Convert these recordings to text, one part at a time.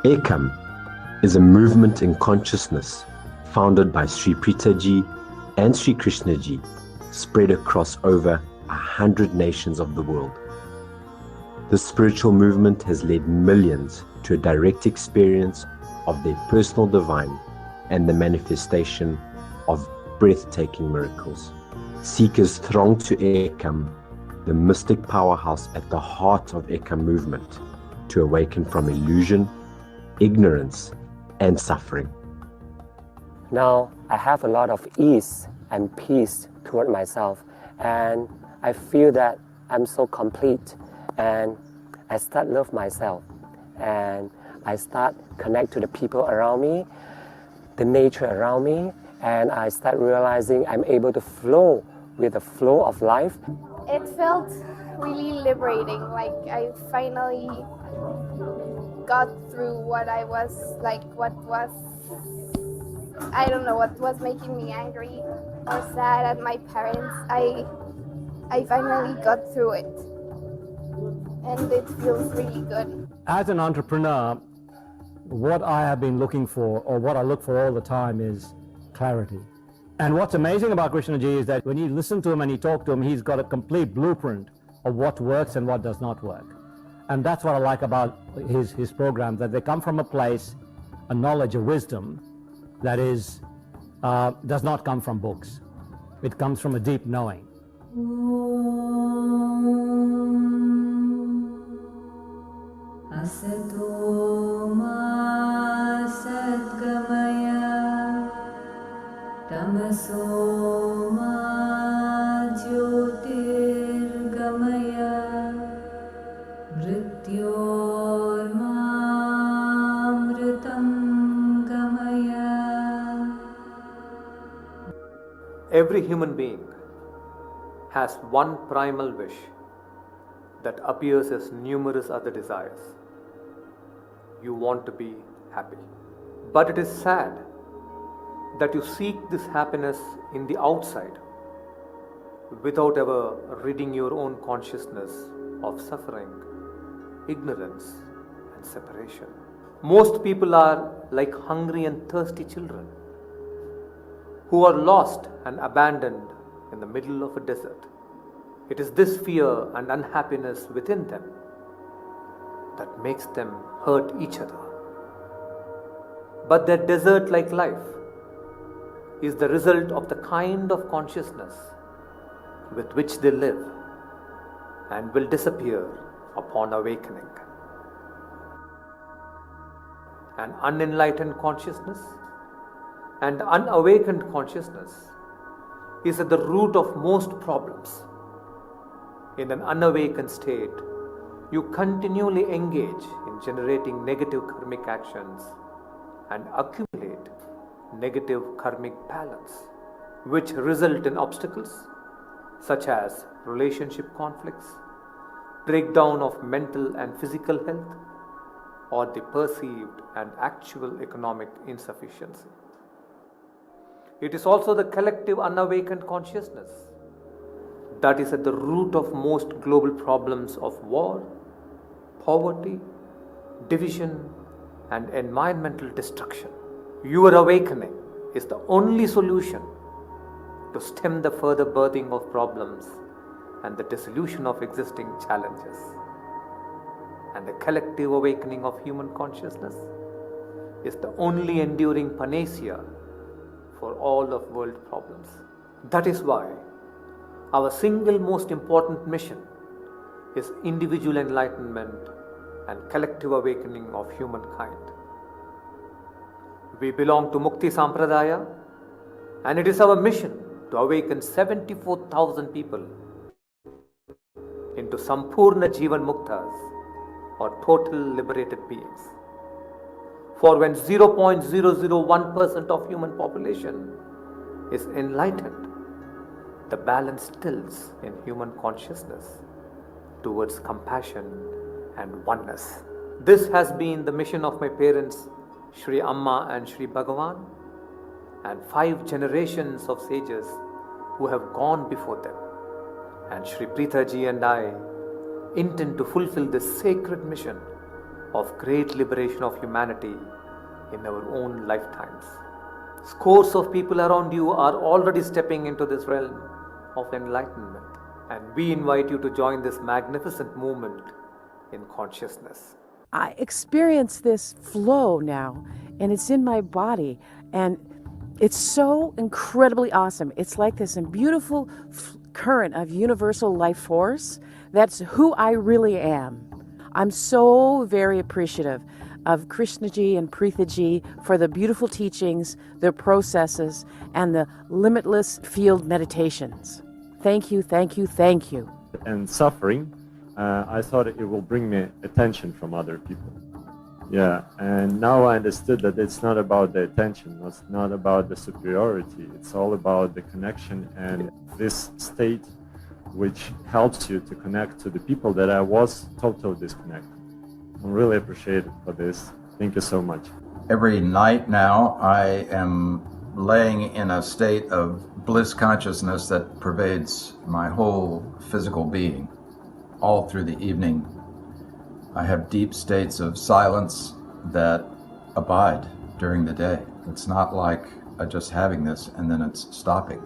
Ekam is a movement in consciousness founded by Sri Pritaji and Sri Krishnaji, spread across over 100 nations of the world. This spiritual movement has led millions to a direct experience of their personal divine and the manifestation of breathtaking miracles. Seekers throng to Ekam, the mystic powerhouse at the heart of Ekam movement, to awaken from illusion, ignorance, and suffering. Now I have a lot of ease and peace toward myself, and I feel that I'm so complete, and I start love myself, and I start connect to the people around me, the nature around me, and I start realizing I'm able to flow with the flow of life. It felt really liberating, like I finally got through what I was like, what was making me angry or sad at my parents. I finally got through it, and it feels really good. As an entrepreneur, what I have been looking for, or what I look for all the time, is clarity. And what's amazing about Krishnaji is that when you listen to him and you talk to him, he's got a complete blueprint of what works and what does not work. And that's what I like about his program, that they come from a place, a knowledge, a wisdom that is does not come from books. It comes from a deep knowing. Asato ma sadgamaya tamaso ma jyotirgamaya mrityor ma amritam gamaya. Every human being has one primal wish that appears as numerous other desires. You want to be happy. But it is sad that you seek this happiness in the outside without ever ridding your own consciousness of suffering, ignorance, and separation. Most people are like hungry and thirsty children who are lost and abandoned in the middle of a desert. It is this fear and unhappiness within them that makes them hurt each other. But their desert-like life is the result of the kind of consciousness with which they live and will disappear upon awakening. An unenlightened consciousness and unawakened consciousness is at the root of most problems. In an unawakened state, you continually engage in generating negative karmic actions and accumulate negative karmic balance, which result in obstacles such as relationship conflicts, breakdown of mental and physical health, or the perceived and actual economic insufficiency. It is also the collective unawakened consciousness that is at the root of most global problems of war, poverty, division, and environmental destruction. Your awakening is the only solution to stem the further birthing of problems and the dissolution of existing challenges. And the collective awakening of human consciousness is the only enduring panacea for all of world problems. That is why our single most important mission is individual enlightenment and collective awakening of humankind. We belong to Mukti Sampradaya, and it is our mission to awaken 74,000 people into Sampurna Jivan Muktas, or total liberated beings. For when 0.001% of human population is enlightened, the balance tilts in human consciousness towards compassion and oneness. This has been the mission of my parents, Shri Amma and Shri Bhagavan, and 5 generations of sages who have gone before them. And Shri Preetha ji and I intend to fulfill this sacred mission of great liberation of humanity in our own lifetimes. Scores of people around you are already stepping into this realm of enlightenment, and we invite you to join this magnificent movement in consciousness. I experience this flow now, and it's in my body, and it's so incredibly awesome. It's like this beautiful current of universal life force. That's who I really am. I'm so very appreciative of Krishnaji and Preethaji for the beautiful teachings, their processes, and the limitless field meditations. Thank you, thank you, thank you. And suffering, I thought it will bring me attention from other people. Yeah, and now I understood that it's not about the attention, it's not about the superiority, it's all about the connection and this state which helps you to connect to the people that I was totally disconnected. I'm really appreciated for this. Thank you so much. Every night now I am laying in a state of bliss consciousness that pervades my whole physical being. All through the evening I have deep states of silence that abide during the day. It's not like just having this and then it's stopping.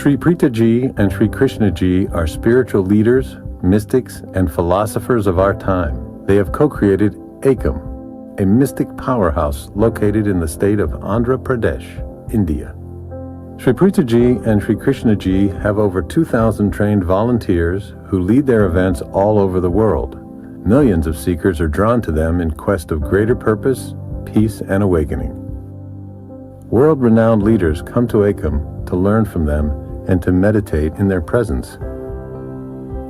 Sri Prita Ji and Sri Krishna Ji are spiritual leaders, mystics, and philosophers of our time. They have co-created Ekam, a mystic powerhouse located in the state of Andhra Pradesh, India. Sri Prita Ji and Sri Krishna Ji have over 2,000 trained volunteers who lead their events all over the world. Millions of seekers are drawn to them in quest of greater purpose, peace, and awakening. World-renowned leaders come to Ekam to learn from them and to meditate in their presence.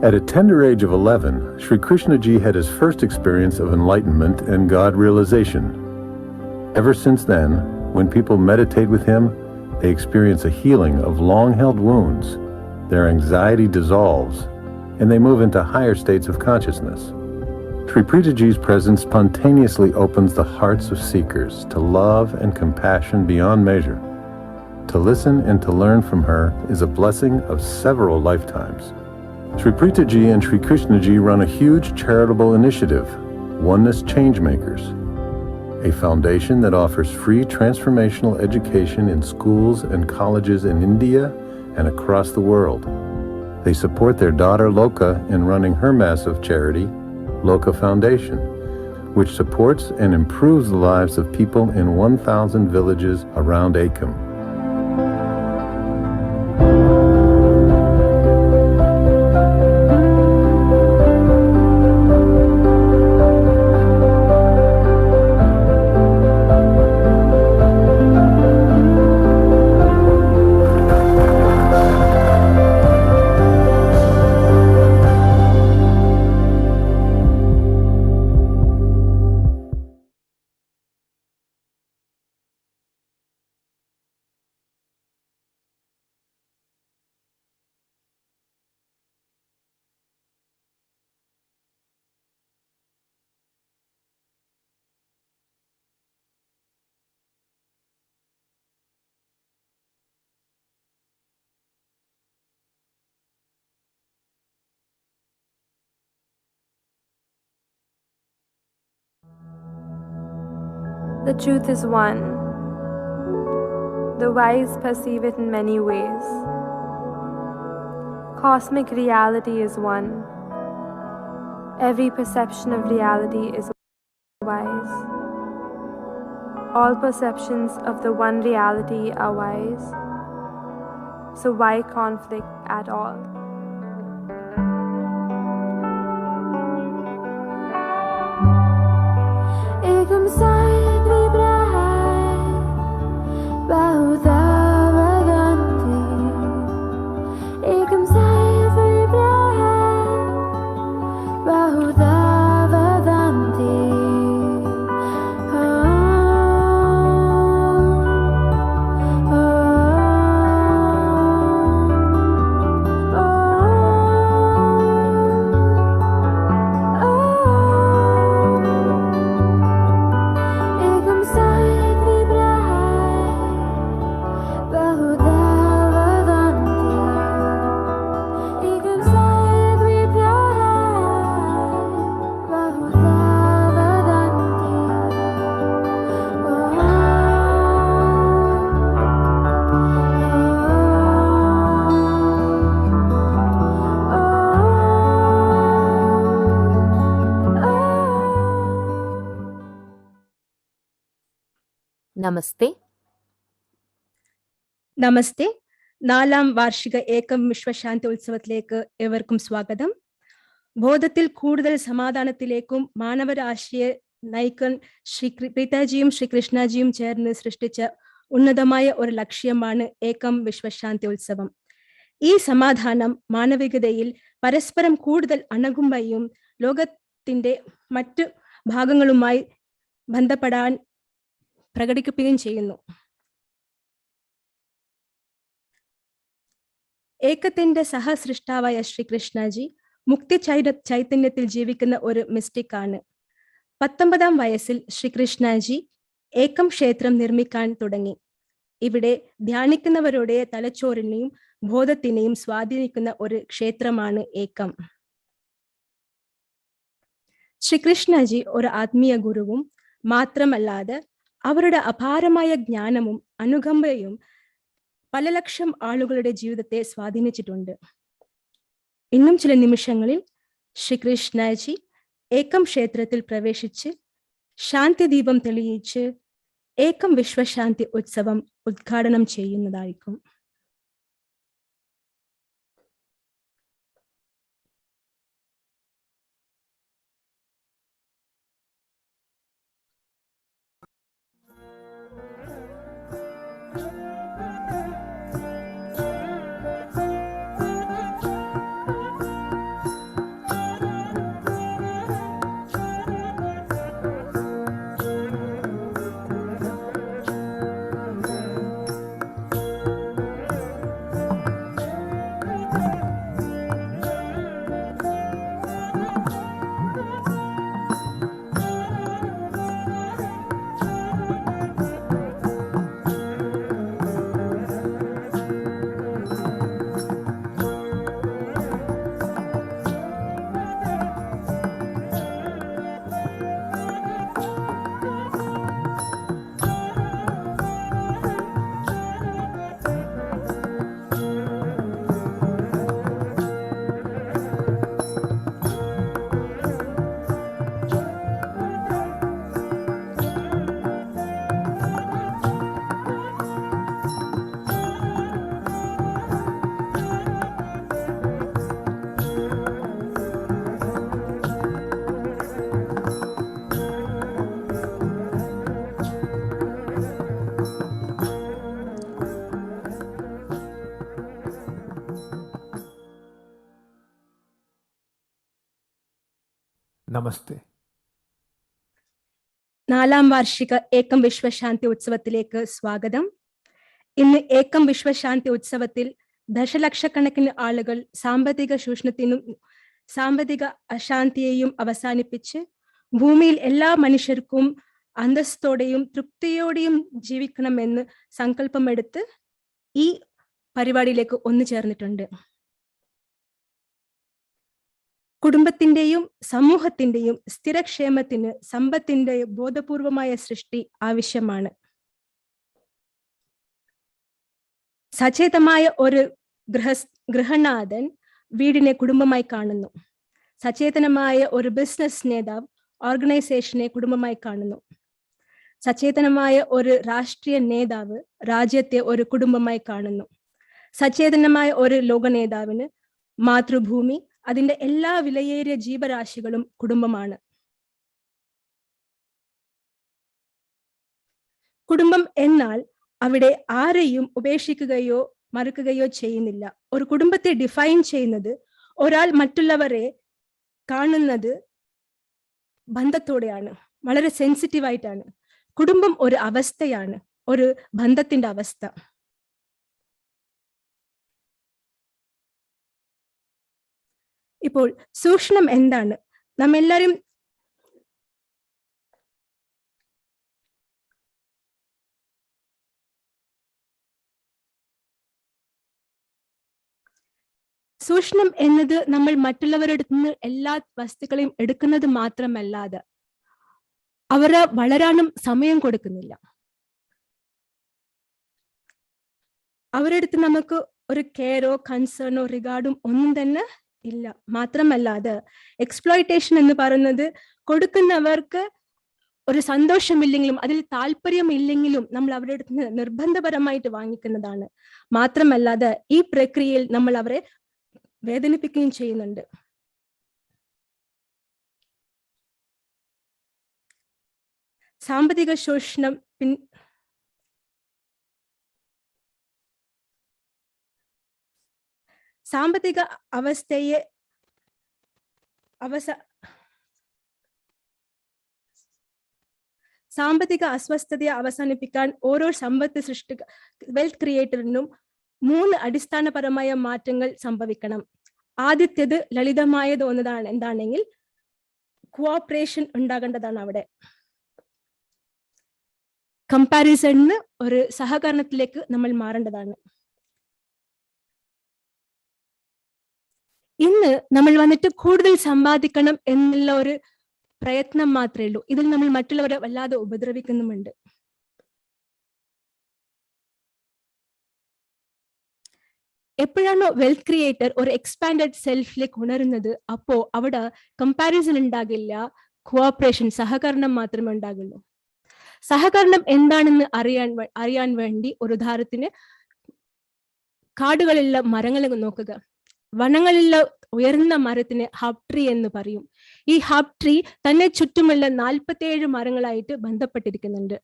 At a tender age of 11, Sri Krishna Ji had his first experience of enlightenment and God realization. Ever since then, when people meditate with him, they experience a healing of long-held wounds, their anxiety dissolves, and they move into higher states of consciousness. Sri Prita Ji's presence spontaneously opens the hearts of seekers to love and compassion beyond measure. To listen and to learn from her is a blessing of several lifetimes. Sri Prita Ji and Sri Krishna Ji run a huge charitable initiative, Oneness Changemakers, a foundation that offers free transformational education in schools and colleges in India and across the world. They support their daughter Loka in running her massive charity, Loka Foundation, which supports and improves the lives of people in 1,000 villages around Ekam. The truth is one. The wise perceive it in many ways. Cosmic reality is one. Every perception of reality is wise. All perceptions of the one reality are wise. So why conflict at all? Ekam side vibrahay, bahuta vadanti. Ekam side vibrahay, bahuta vadanti. നമസ്തേ. നമസ്തേ. 4ാം വാർഷിക ഏകം വിശ്വശാന്തി ഉത്സവത്തിലേക്ക് ഏവർക്കും സ്വാഗതം. ബോധത്തിൽ കൂടുതൽ സമാധാനത്തിലേക്കും മാനവരാശിയെ നയിക്കാൻ ശ്രീ പ്രീതാജിയും ശ്രീ കൃഷ്ണജിയും ചേർന്ന് സൃഷ്ടിച്ച ഉന്നതമായ ഒരു ലക്ഷ്യമാണ് ഏകം വിശ്വശാന്തി ഉത്സവം. ഈ സമാധാനം മാനവികതയിൽ പരസ്പരം കൂടുതൽ അണങ്ങുകയും ലോകത്തിന്റെ മറ്റു ഭാഗങ്ങളുമായി ബന്ധപ്പെടാൻ പ്രകടിപ്പിക്കുകയും ചെയ്യുന്നു. ഏകത്തിന്റെ സഹസൃഷ്ടാവായ ശ്രീ കൃഷ്ണജി മുക്തി ചൈതന്യത്തിൽ ജീവിക്കുന്ന ഒരു മിസ്റ്റിക് ആണ്. 19ാം വയസ്സിൽ ശ്രീ കൃഷ്ണജി ഏകം ക്ഷേത്രം നിർമ്മിക്കാൻ തുടങ്ങി. ഇവിടെ ധ്യാനിക്കുന്നവരുടെ തലച്ചോറിനെയും ബോധത്തിനെയും സ്വാധീനിക്കുന്ന ഒരു ക്ഷേത്രമാണ് ഏകം. ശ്രീകൃഷ്ണജി ഒരു ആത്മീയ ഗുരുവും മാത്രമല്ലാതെ അവരുടെ അപാരമായ ജ്ഞാനവും അനുകമ്പയും പല ലക്ഷം ആളുകളുടെ ജീവിതത്തെ സ്വാധീനിച്ചിട്ടുണ്ട്. ഇന്നും ചില നിമിഷങ്ങളിൽ ശ്രീകൃഷ്ണജി ഏകം ക്ഷേത്രത്തിൽ പ്രവേശിച്ച് ശാന്തി ദീപം തെളിയിച്ച് ഏകം വിശ്വശാന്തി ഉത്സവം ഉദ്ഘാടനം ചെയ്യുന്നതായിരിക്കും. നമസ്തേ. 4ാം വാർഷിക ഏകം വിശ്വശാന്തി ഉത്സവത്തിലേക്ക് സ്വാഗതം. ഇന്ന് ഏകം വിശ്വശാന്തി ഉത്സവത്തിൽ ദശലക്ഷക്കണക്കിന് ആളുകൾ സാമ്പത്തിക ചൂഷണത്തിനും സാമ്പത്തിക അശാന്തിയെയും അവസാനിപ്പിച്ച് ഭൂമിയിൽ എല്ലാ മനുഷ്യർക്കും അന്തസ്സോടെയും തൃപ്തിയോടെയും ജീവിക്കണമെന്ന് സങ്കല്പമെടുത്ത് ഈ പരിപാടിയിലേക്ക് ഒന്നുചേർന്നിട്ടുണ്ട്. കുടുംബത്തിന്റെയും സമൂഹത്തിന്റെയും സ്ഥിരക്ഷേമത്തിന് സമ്പത്തിന്റെ ബോധപൂർവമായ സൃഷ്ടി ആവശ്യമാണ്. സചേതമായ ഒരു ഗൃഹനാഥൻ വീടിനെ കുടുംബമായി കാണുന്നു. സചേതനമായ ഒരു ബിസിനസ് നേതാവ് ഓർഗനൈസേഷനെ കുടുംബമായി കാണുന്നു. സചേതനമായ ഒരു രാഷ്ട്രീയ നേതാവ് രാജ്യത്തെ ഒരു കുടുംബമായി കാണുന്നു. സചേതനമായ ഒരു ലോക നേതാവിന് മാതൃഭൂമി, അതിന്റെ എല്ലാ വിലയേറിയ ജീവരാശികളും കുടുംബമാണ്. കുടുംബം എന്നാൽ അവിടെ ആരെയും ഉപേക്ഷിക്കുകയോ മറക്കുകയോ ചെയ്യുന്നില്ല. ഒരു കുടുംബത്തെ ഡിഫൈൻ ചെയ്യുന്നത് ഒരാൾ മറ്റുള്ളവരെ കാണുന്നത് ബന്ധത്തോടെയാണ്, വളരെ സെൻസിറ്റീവായിട്ടാണ്. കുടുംബം ഒരു അവസ്ഥയാണ്, ഒരു ബന്ധത്തിന്റെ അവസ്ഥ. ഇപ്പോൾ സൂക്ഷ്മം എന്താണ്? നമ്മെല്ലാവരും സൂക്ഷ്മം എന്നത് നമ്മൾ മറ്റുള്ളവരുടെ നിന്ന് എല്ലാ വസ്തുക്കളെയും എടുക്കുന്നത് മാത്രമല്ലാതെ അവരെ വളരാനും സമയം കൊടുക്കുന്നില്ല. അവരുടെ അടുത്ത് നമുക്ക് ഒരു കെയറോ കൺസേണോ റിഗാർഡും ഒന്നും തന്നെ ഇല്ല. മാത്രമല്ലാതെ എക്സ്പ്ലോയിറ്റേഷൻ എന്ന് പറയുന്നത് കൊടുക്കുന്നവർക്ക് ഒരു സന്തോഷമില്ലെങ്കിലും അതിൽ താല്പര്യമില്ലെങ്കിലും നമ്മൾ അവരുടെ അടുത്ത് നിർബന്ധപരമായിട്ട് വാങ്ങിക്കുന്നതാണ്. മാത്രമല്ലാതെ ഈ പ്രക്രിയയിൽ നമ്മൾ അവരെ വേദനിപ്പിക്കുകയും ചെയ്യുന്നുണ്ട്. സാമ്പത്തിക ശോഷണം സാമ്പത്തിക അവസ്ഥയെ സാമ്പത്തിക അസ്വസ്ഥതയെ അവസാനിപ്പിക്കാൻ ഓരോ സമ്പത്ത് വെൽത്ത് ക്രിയേറ്ററിനും 3 അടിസ്ഥാനപരമായ മാറ്റങ്ങൾ സംഭവിക്കണം. ആദ്യത്തേത് ലളിതമായത് ഒന്നതാണ്. എന്താണെങ്കിൽ കോഓപ്പറേഷൻ ഉണ്ടാകേണ്ടതാണ്. അവിടെ കമ്പാരിസണിന് ഒരു സഹകരണത്തിലേക്ക് നമ്മൾ മാറേണ്ടതാണ്. ഇന്ന് നമ്മൾ വന്നിട്ട് കൂടുതൽ സമ്പാദിക്കണം എന്നുള്ള ഒരു പ്രയത്നം മാത്രമേ ഉള്ളൂ. ഇതിൽ നമ്മൾ മറ്റുള്ളവരെ വല്ലാതെ ഉപദ്രവിക്കുന്നുമുണ്ട്. എപ്പോഴാണോ വെൽത്ത് ക്രിയേറ്റർ ഒരു എക്സ്പാൻഡഡ് സെൽഫിലേക്ക് ഉണരുന്നത്, അപ്പോ അവിടെ കമ്പാരിസൺ ഉണ്ടാകില്ല, കോഓപ്പറേഷൻ, സഹകരണം മാത്രമേ ഉണ്ടാകുള്ളൂ. സഹകരണം എന്താണെന്ന് അറിയാൻ വേണ്ടി ഒരു ഉദാഹരണത്തിന് കാടുകളിലുള്ള മരങ്ങളെ നോക്കുക. വനങ്ങളിലുള്ള ഉയർന്ന മരത്തിന് ഹബ് ട്രീ എന്ന് പറയും. ഈ ഹബ് ട്രീ തന്നെ ചുറ്റുമുള്ള 47 മരങ്ങളായിട്ട് ബന്ധപ്പെട്ടിരിക്കുന്നുണ്ട്.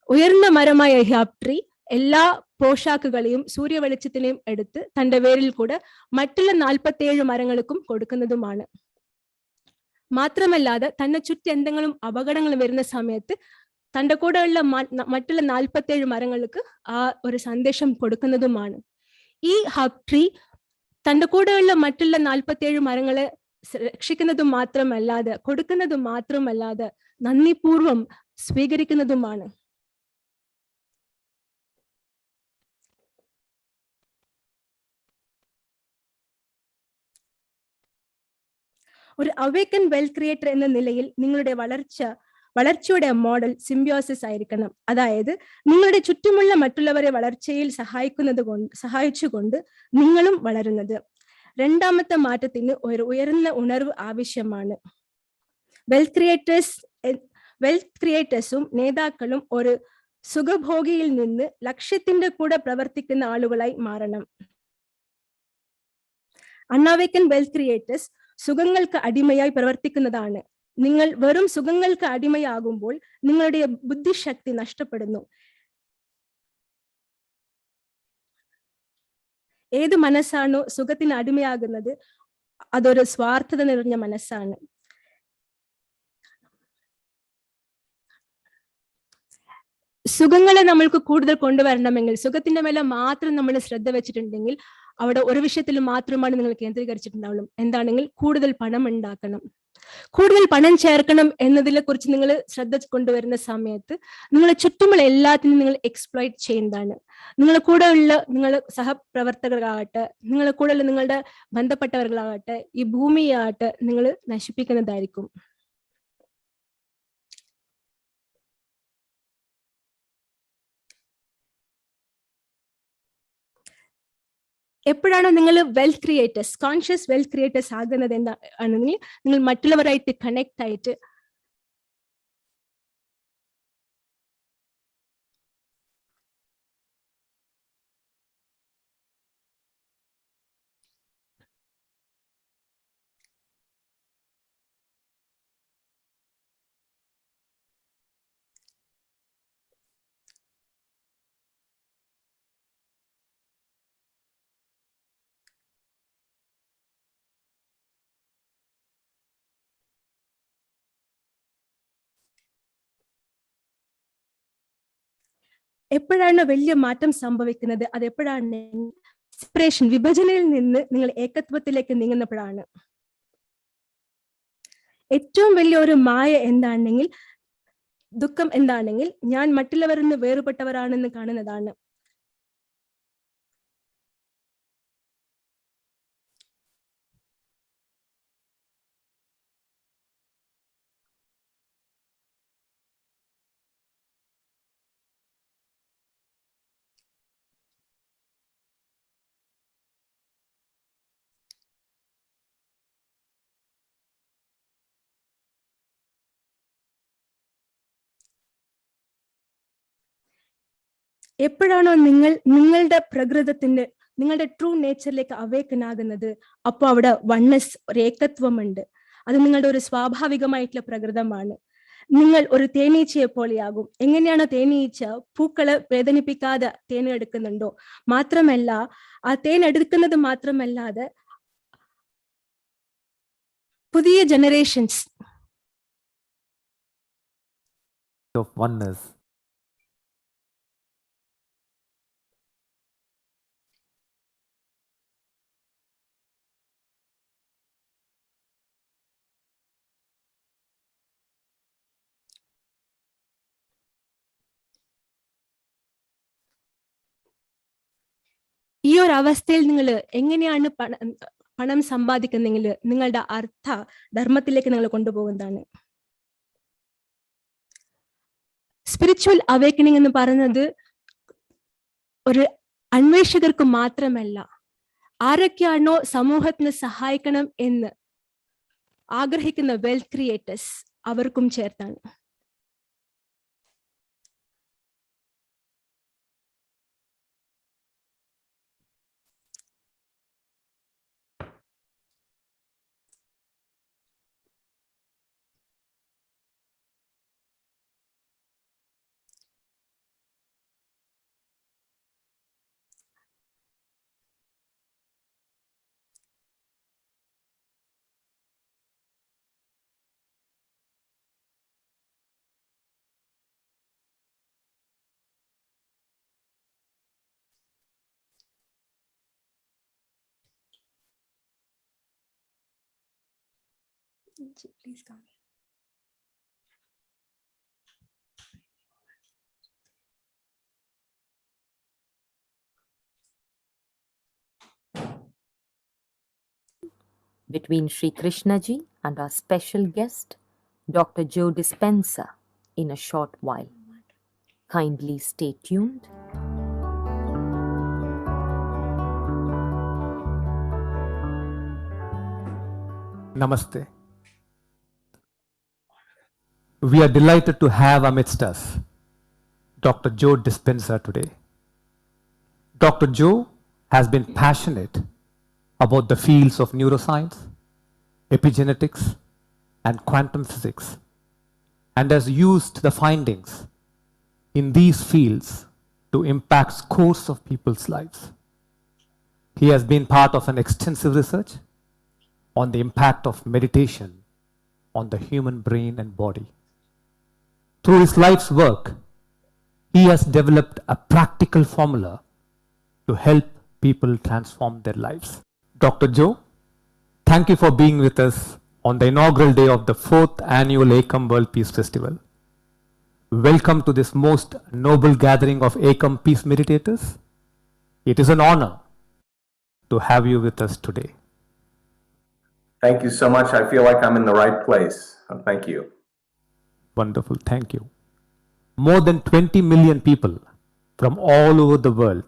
ഉയർന്ന മരമായ ഹബ് ട്രീ എല്ലാ പോഷാക്കുകളെയും സൂര്യവെളിച്ചത്തിനെയും എടുത്ത് തന്റെ വേരിൽ കൂടെ മറ്റുള്ള 47 മരങ്ങൾക്കും കൊടുക്കുന്നതുമാണ്. മാത്രമല്ലാതെ തന്നെ ചുറ്റും എന്തെങ്കിലും അപകടങ്ങൾ വരുന്ന സമയത്ത് തന്റെ കൂടെയുള്ള മറ്റുള്ള 47 മരങ്ങൾക്ക് ആ ഒരു സന്ദേശം കൊടുക്കുന്നതുമാണ്. ഈ ഹബ് ട്രീ തന്റെ കൂടെയുള്ള മറ്റുള്ള 47 മരങ്ങളെ രക്ഷിക്കുന്നതും മാത്രമല്ലാതെ, കൊടുക്കുന്നതും മാത്രമല്ലാതെ നന്ദിപൂർവം സ്വീകരിക്കുന്നതുമാണ്. ഒരു അവേക്കൻ വെൽത്ത് ക്രിയേറ്റർ എന്ന നിലയിൽ നിങ്ങളുടെ വളർച്ചയുടെ മോഡൽ സിംബിയോസിസ് ആയിരിക്കണം. അതായത് നിങ്ങളുടെ ചുറ്റുമുള്ള മറ്റുള്ളവരെ വളർച്ചയിൽ സഹായിച്ചുകൊണ്ട് നിങ്ങളും വളരുന്നത്. രണ്ടാമത്തെ മാറ്റത്തിന് ഒരു ഉയർന്ന ഉണർവ് ആവശ്യമാണ്. വെൽത്ത് ക്രിയേറ്റേഴ്സും നേതാക്കളും ഒരു സുഖഭോഗിയിൽ നിന്ന് ലക്ഷ്യത്തിന്റെ കൂടെ പ്രവർത്തിക്കുന്ന ആളുകളായി മാറണം. അൺഅവേക്കൻ വെൽത്ത് ക്രിയേറ്റേഴ്സ് സുഖങ്ങൾക്ക് അടിമയായി പ്രവർത്തിക്കുന്നതാണ്. നിങ്ങൾ വെറും സുഖങ്ങൾക്ക് അടിമയാകുമ്പോൾ നിങ്ങളുടെ ബുദ്ധിശക്തി നഷ്ടപ്പെടുന്നു. ഏത് മനസ്സാണോ സുഖത്തിന് അടിമയാകുന്നത് അതൊരു സ്വാർത്ഥത നിറഞ്ഞ മനസ്സാണ്. സുഖങ്ങളെ നമ്മൾക്ക് കൂടുതൽ കൊണ്ടുവരണമെങ്കിൽ, സുഖത്തിന്റെ മേലെ മാത്രം നമ്മൾ ശ്രദ്ധ വെച്ചിട്ടുണ്ടെങ്കിൽ അവിടെ ഒരു വിഷയത്തിൽ മാത്രമാണ് നിങ്ങൾ കേന്ദ്രീകരിച്ചിട്ടുണ്ടാവുള്ളൂ. എന്താണെങ്കിൽ കൂടുതൽ പണം ഉണ്ടാക്കണം, കൂടുതൽ പണം ചേർക്കണം എന്നതിനെ കുറിച്ച് നിങ്ങൾ ശ്രദ്ധ കൊണ്ടുവരുന്ന സമയത്ത് നിങ്ങളെ ചുറ്റുമുള്ള എല്ലാത്തിനും നിങ്ങൾ എക്സ്പ്ലോയിറ്റ് ചെയ്യുന്നതാണ്. നിങ്ങളുടെ കൂടെയുള്ള നിങ്ങളുടെ സഹപ്രവർത്തകരാകട്ടെ, നിങ്ങളുടെ കൂടെയുള്ള നിങ്ങളുടെ ബന്ധപ്പെട്ടവர்களാകട്ടെ, ഈ ഭൂമിയാകട്ടെ നിങ്ങൾ നശിപ്പിക്കുന്നതായിരിക്കും. എപ്പോഴാണോ നിങ്ങൾ wealth creators, conscious wealth creators ആകുന്നത് എന്താണെങ്കിൽ നിങ്ങൾ മറ്റുള്ളവരായിട്ട് കണക്ട് ആയിട്ട് എപ്പോഴാണ് വലിയ മാറ്റം സംഭവിക്കുന്നത്, അത് എപ്പോഴാണ് സെപ്പറേഷൻ, വിഭജനയിൽ നിന്ന് നിങ്ങൾ ഏകത്വത്തിലേക്ക് നീങ്ങുന്നപ്പോഴാണ്. ഏറ്റവും വലിയ ഒരു മായ എന്താണെങ്കിൽ, ദുഃഖം എന്താണെങ്കിൽ ഞാൻ മറ്റുള്ളവരിൽ നിന്ന് വേറുപെട്ടവരാണെന്ന് കാണുന്നതാണ്. എപ്പോഴാണോ നിങ്ങൾ നിങ്ങളുടെ പ്രകൃതത്തിന്റെ, നിങ്ങളുടെ ട്രൂ നേച്ചറിലേക്ക് അവേക്കനാകുന്നത്, അപ്പൊ അവിടെ വണ്ണസ്, ഒരു ഏകത്വമുണ്ട്. അത് നിങ്ങളുടെ ഒരു സ്വാഭാവികമായിട്ടുള്ള പ്രകൃതമാണ്. നിങ്ങൾ ഒരു തേനീച്ചയെ പോലെയാകും. എങ്ങനെയാണോ തേനീച്ച പൂക്കളെ വേദനിപ്പിക്കാതെ തേൻ എടുക്കുന്നുണ്ടോ, മാത്രമല്ല ആ തേൻ എടുക്കുന്നത് മാത്രമല്ലാതെ പുതിയ ജനറേഷൻസ് of oneness. ഈ ഒരു അവസ്ഥയിൽ നിങ്ങൾ എങ്ങനെയാണ് പണം സമ്പാദിക്കുന്നെങ്കിൽ നിങ്ങളുടെ അർത്ഥ ധർമ്മത്തിലേക്ക് നിങ്ങൾ കൊണ്ടുപോകുന്നതാണ്. സ്പിരിച്വൽ അവേക്കനിങ് എന്ന് പറയുന്നത് ഒരു അന്വേഷകർക്ക് മാത്രമല്ല, ആരൊക്കെയാണോ സമൂഹത്തിന് സഹായിക്കണം എന്ന് ആഗ്രഹിക്കുന്ന വെൽത്ത് ക്രിയേറ്റേഴ്സ് അവർക്കും ചേർത്താണ്. Please come. Between Sri Krishna ji and our special guest, Dr. Joe Dispenza, in a short while. Kindly stay tuned. Namaste. We are delighted to have amidst us Dr. Joe Dispenza today. Dr. Joe has been passionate about the fields of neuroscience, epigenetics, and quantum physics, and has used the findings in these fields to impact scores of people's lives. He has been part of an extensive research on the impact of meditation on the human brain and body. Through his life's work, he has developed a practical formula to help people transform their lives. Dr. Joe, thank you for being with us on the inaugural day of the 4th annual Ekam World Peace Festival. Welcome to this most noble gathering of Ekam Peace Meditators. It is an honor to have you with us today. Thank you so much. I feel like I'm in the right place. Thank you. Wonderful. Thank you. More than 20 million people from all over the world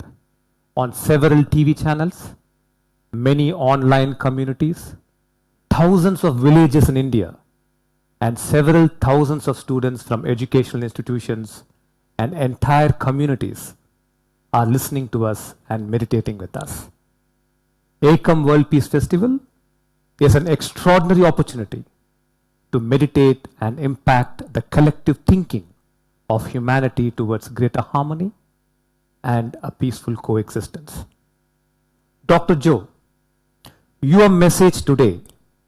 on several TV channels, many online communities, thousands of villages in India, and several thousands of students from educational institutions and entire communities are listening to us and meditating with us. Ekam World Peace Festival is an extraordinary opportunity to meditate and impact the collective thinking of humanity towards greater harmony and a peaceful coexistence. Dr. Joe, your message today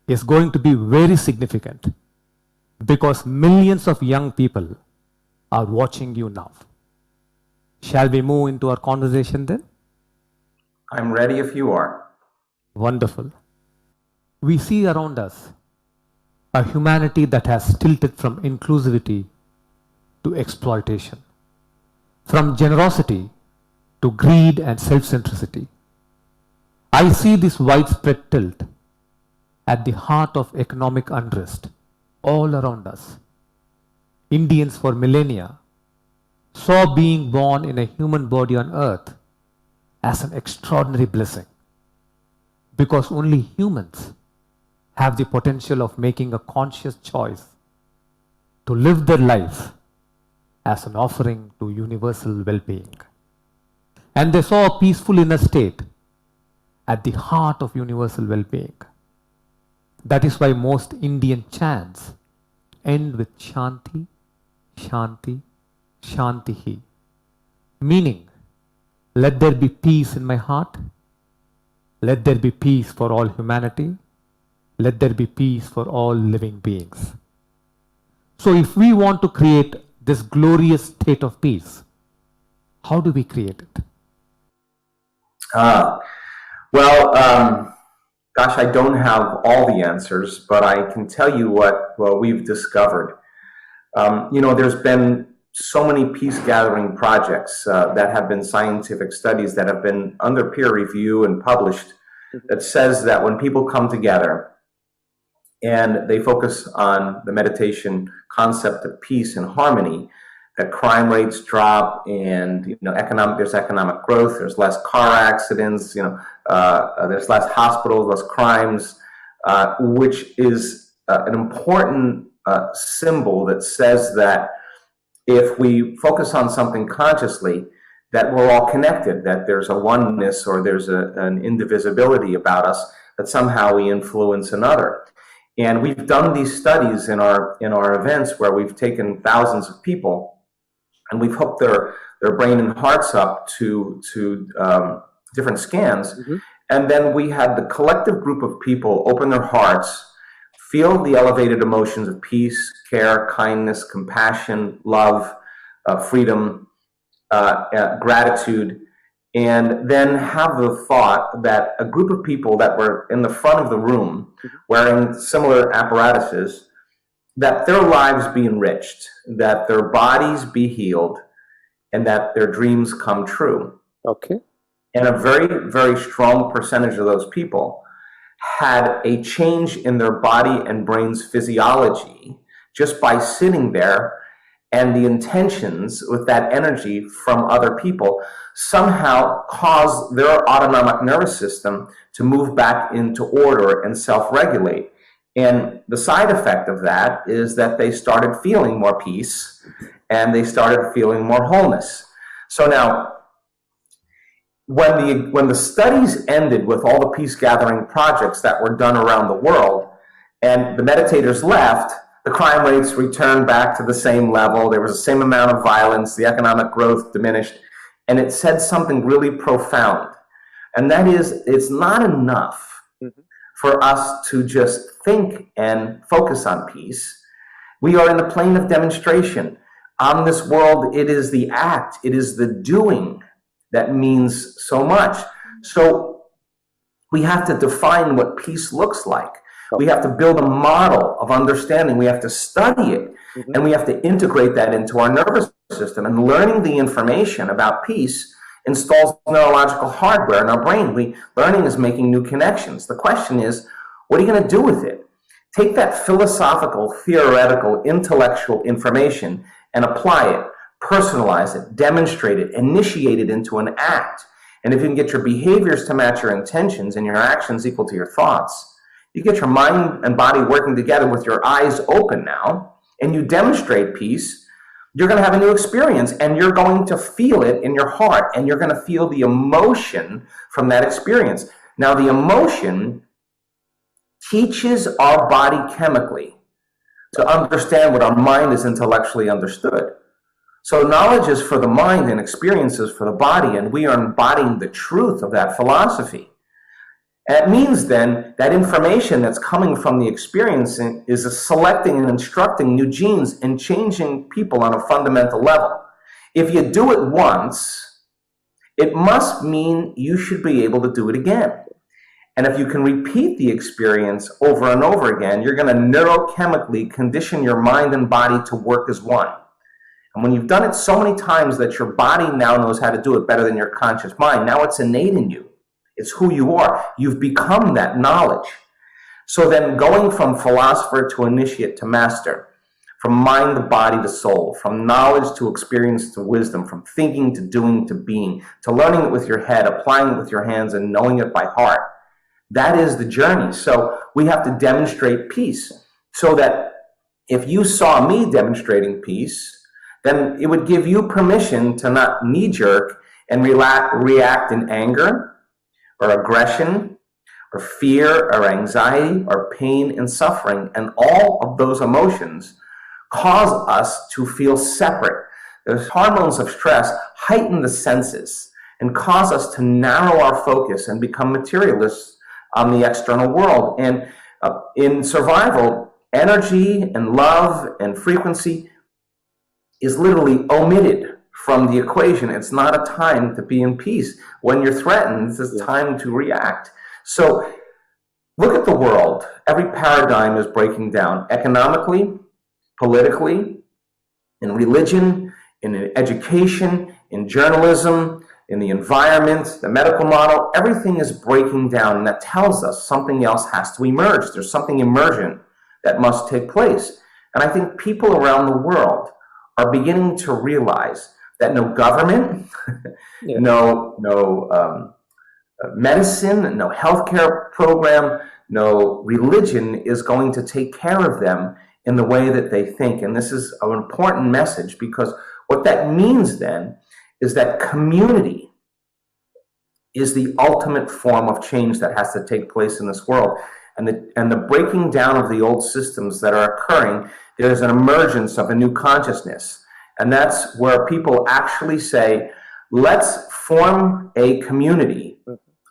is going to be very significant because millions of young people are watching you now. Shall we move into our conversation then? I'm ready if you are. Wonderful. We see around us a humanity that has tilted from inclusivity to exploitation, from generosity to greed and self-centricity. I see this widespread tilt at the heart of economic unrest all around us. Indians for millennia saw being born in a human body on earth as an extraordinary blessing because only humans have the potential of making a conscious choice to live their life as an offering to universal well-being. And they saw a peaceful inner state at the heart of universal well-being. That is why most Indian chants end with Shanti, Shanti, Shantihi, meaning, let there be peace in my heart, let there be peace for all humanity, let there be peace for all living beings. So if we want to create this glorious state of peace, how do we create it? Gosh, I don't have all the answers, but I can tell you what we've discovered. There's been so many peace gathering projects that have been scientific studies that have been under peer review and published that says that when people come together and they focus on the meditation concept of peace and harmony, that crime rates drop, and there's economic growth. There's less car accidents. There's less hospitals, less crimes, which is an important symbol that says that if we focus on something consciously, that we're all connected, that there's a oneness or there's an indivisibility about us, that somehow we influence another. And we've done these studies in our events where we've taken thousands of people and we've hooked their brain and hearts up to different scans. Mm-hmm. And then we had the collective group of people open their hearts, feel the elevated emotions of peace, care, kindness, compassion, love, freedom, gratitude, and then have the thought that a group of people that were in the front of the room wearing similar apparatuses, that their lives be enriched, that their bodies be healed, and that their dreams come true. Okay. And a very, very strong percentage of those people had a change in their body and brain's physiology just by sitting there, and the intentions with that energy from other people somehow cause their autonomic nervous system to move back into order and self-regulate. And the side effect of that is that they started feeling more peace and they started feeling more wholeness. So now, when the studies ended with all the peace gathering projects that were done around the world and the meditators left, the crime rates returned back to the same level. There was the same amount of violence. The economic growth diminished. And it said something really profound. And that is, it's not enough for us to just think and focus on peace. We are in the plane of demonstration. On this world, it is the act, it is the doing that means so much. So we have to define what peace looks like. We have to build a model of understanding. We have to study it, and we have to integrate that into our nervous system. And learning the information about peace installs neurological hardware in our brain. Learning is making new connections. The question is, what are you going to do with it? Take that philosophical, theoretical, intellectual information and apply it, personalize it, demonstrate it, initiate it into an act. And if you can get your behaviors to match your intentions and your actions equal to your thoughts, you get your mind and body working together with your eyes open now, and you demonstrate peace, you're going to have a new experience, and you're going to feel it in your heart, and you're going to feel the emotion from that experience. Now, the emotion teaches our body chemically to understand what our mind is intellectually understood. So knowledge is for the mind and experience is for the body, and we are embodying the truth of that philosophy. That means then that information that's coming from the experience is selecting and instructing new genes and changing people on a fundamental level. If you do it once, it must mean you should be able to do it again. And if you can repeat the experience over and over again, you're going to neurochemically condition your mind and body to work as one. And when you've done it so many times that your body now knows how to do it better than your conscious mind, now it's innate in you. It's who you are. You've become that knowledge. So then going from philosopher to initiate to master, from mind to body to soul, from knowledge to experience to wisdom, from thinking to doing to being, to learning it with your head, applying it with your hands, and knowing it by heart. That is the journey. So we have to demonstrate peace so that if you saw me demonstrating peace, then it would give you permission to not knee-jerk and react in anger, or aggression, or fear, or anxiety, or pain and suffering. And all of those emotions cause us to feel separate. The hormones of stress heighten the senses and cause us to narrow our focus and become materialists on the external world. And in survival, energy and love and frequency is literally omitted from the equation. It's not a time to be in peace. When you're threatened, it's time to react. So look at the world. Every paradigm is breaking down economically, politically, in religion, in education, in journalism, in the environment, the medical model. Everything is breaking down, and that tells us something else has to emerge. There's something emergent that must take place. And I think people around the world are beginning to realize that no government, no medicine, no healthcare program, no religion is going to take care of them in the way that they think. And this is an important message, because what that means then is that community is the ultimate form of change that has to take place in this world. And the breaking down of the old systems that are occurring, there's an emergence of a new consciousness. And that's where people actually say, let's form a community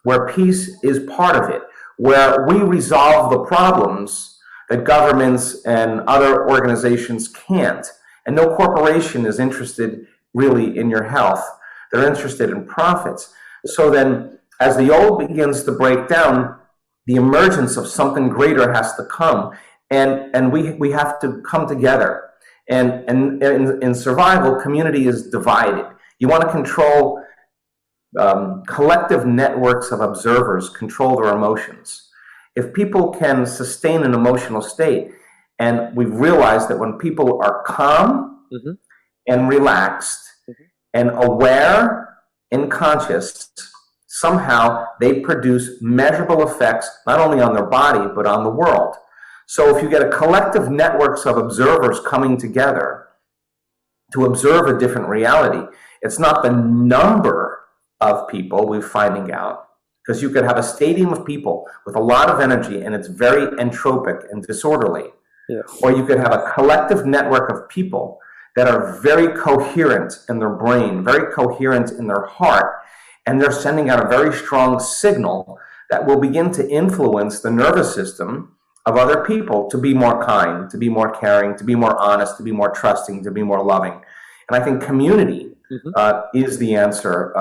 where peace is part of it, where we resolve the problems that governments and other organizations can't. And no corporation is interested really in your health. They're interested in profits. So then, as the old begins to break down, the emergence of something greater has to come. And we have to come together. And in survival, community is divided. You want to control collective networks of observers, control their emotions. If people can sustain an emotional state, and we've realized that when people are calm and relaxed and aware and conscious, somehow they produce measurable effects, not only on their body, but on the world. So if you get a collective networks of observers coming together to observe a different reality, it's not the number of people we're finding out, because you could have a stadium of people with a lot of energy and it's very entropic and disorderly. Yes. Or you could have a collective network of people that are very coherent in their brain, very coherent in their heart, and they're sending out a very strong signal that will begin to influence the nervous system of other people to be more kind, to be more caring, to be more honest, to be more trusting, to be more loving. And I think community is the answer,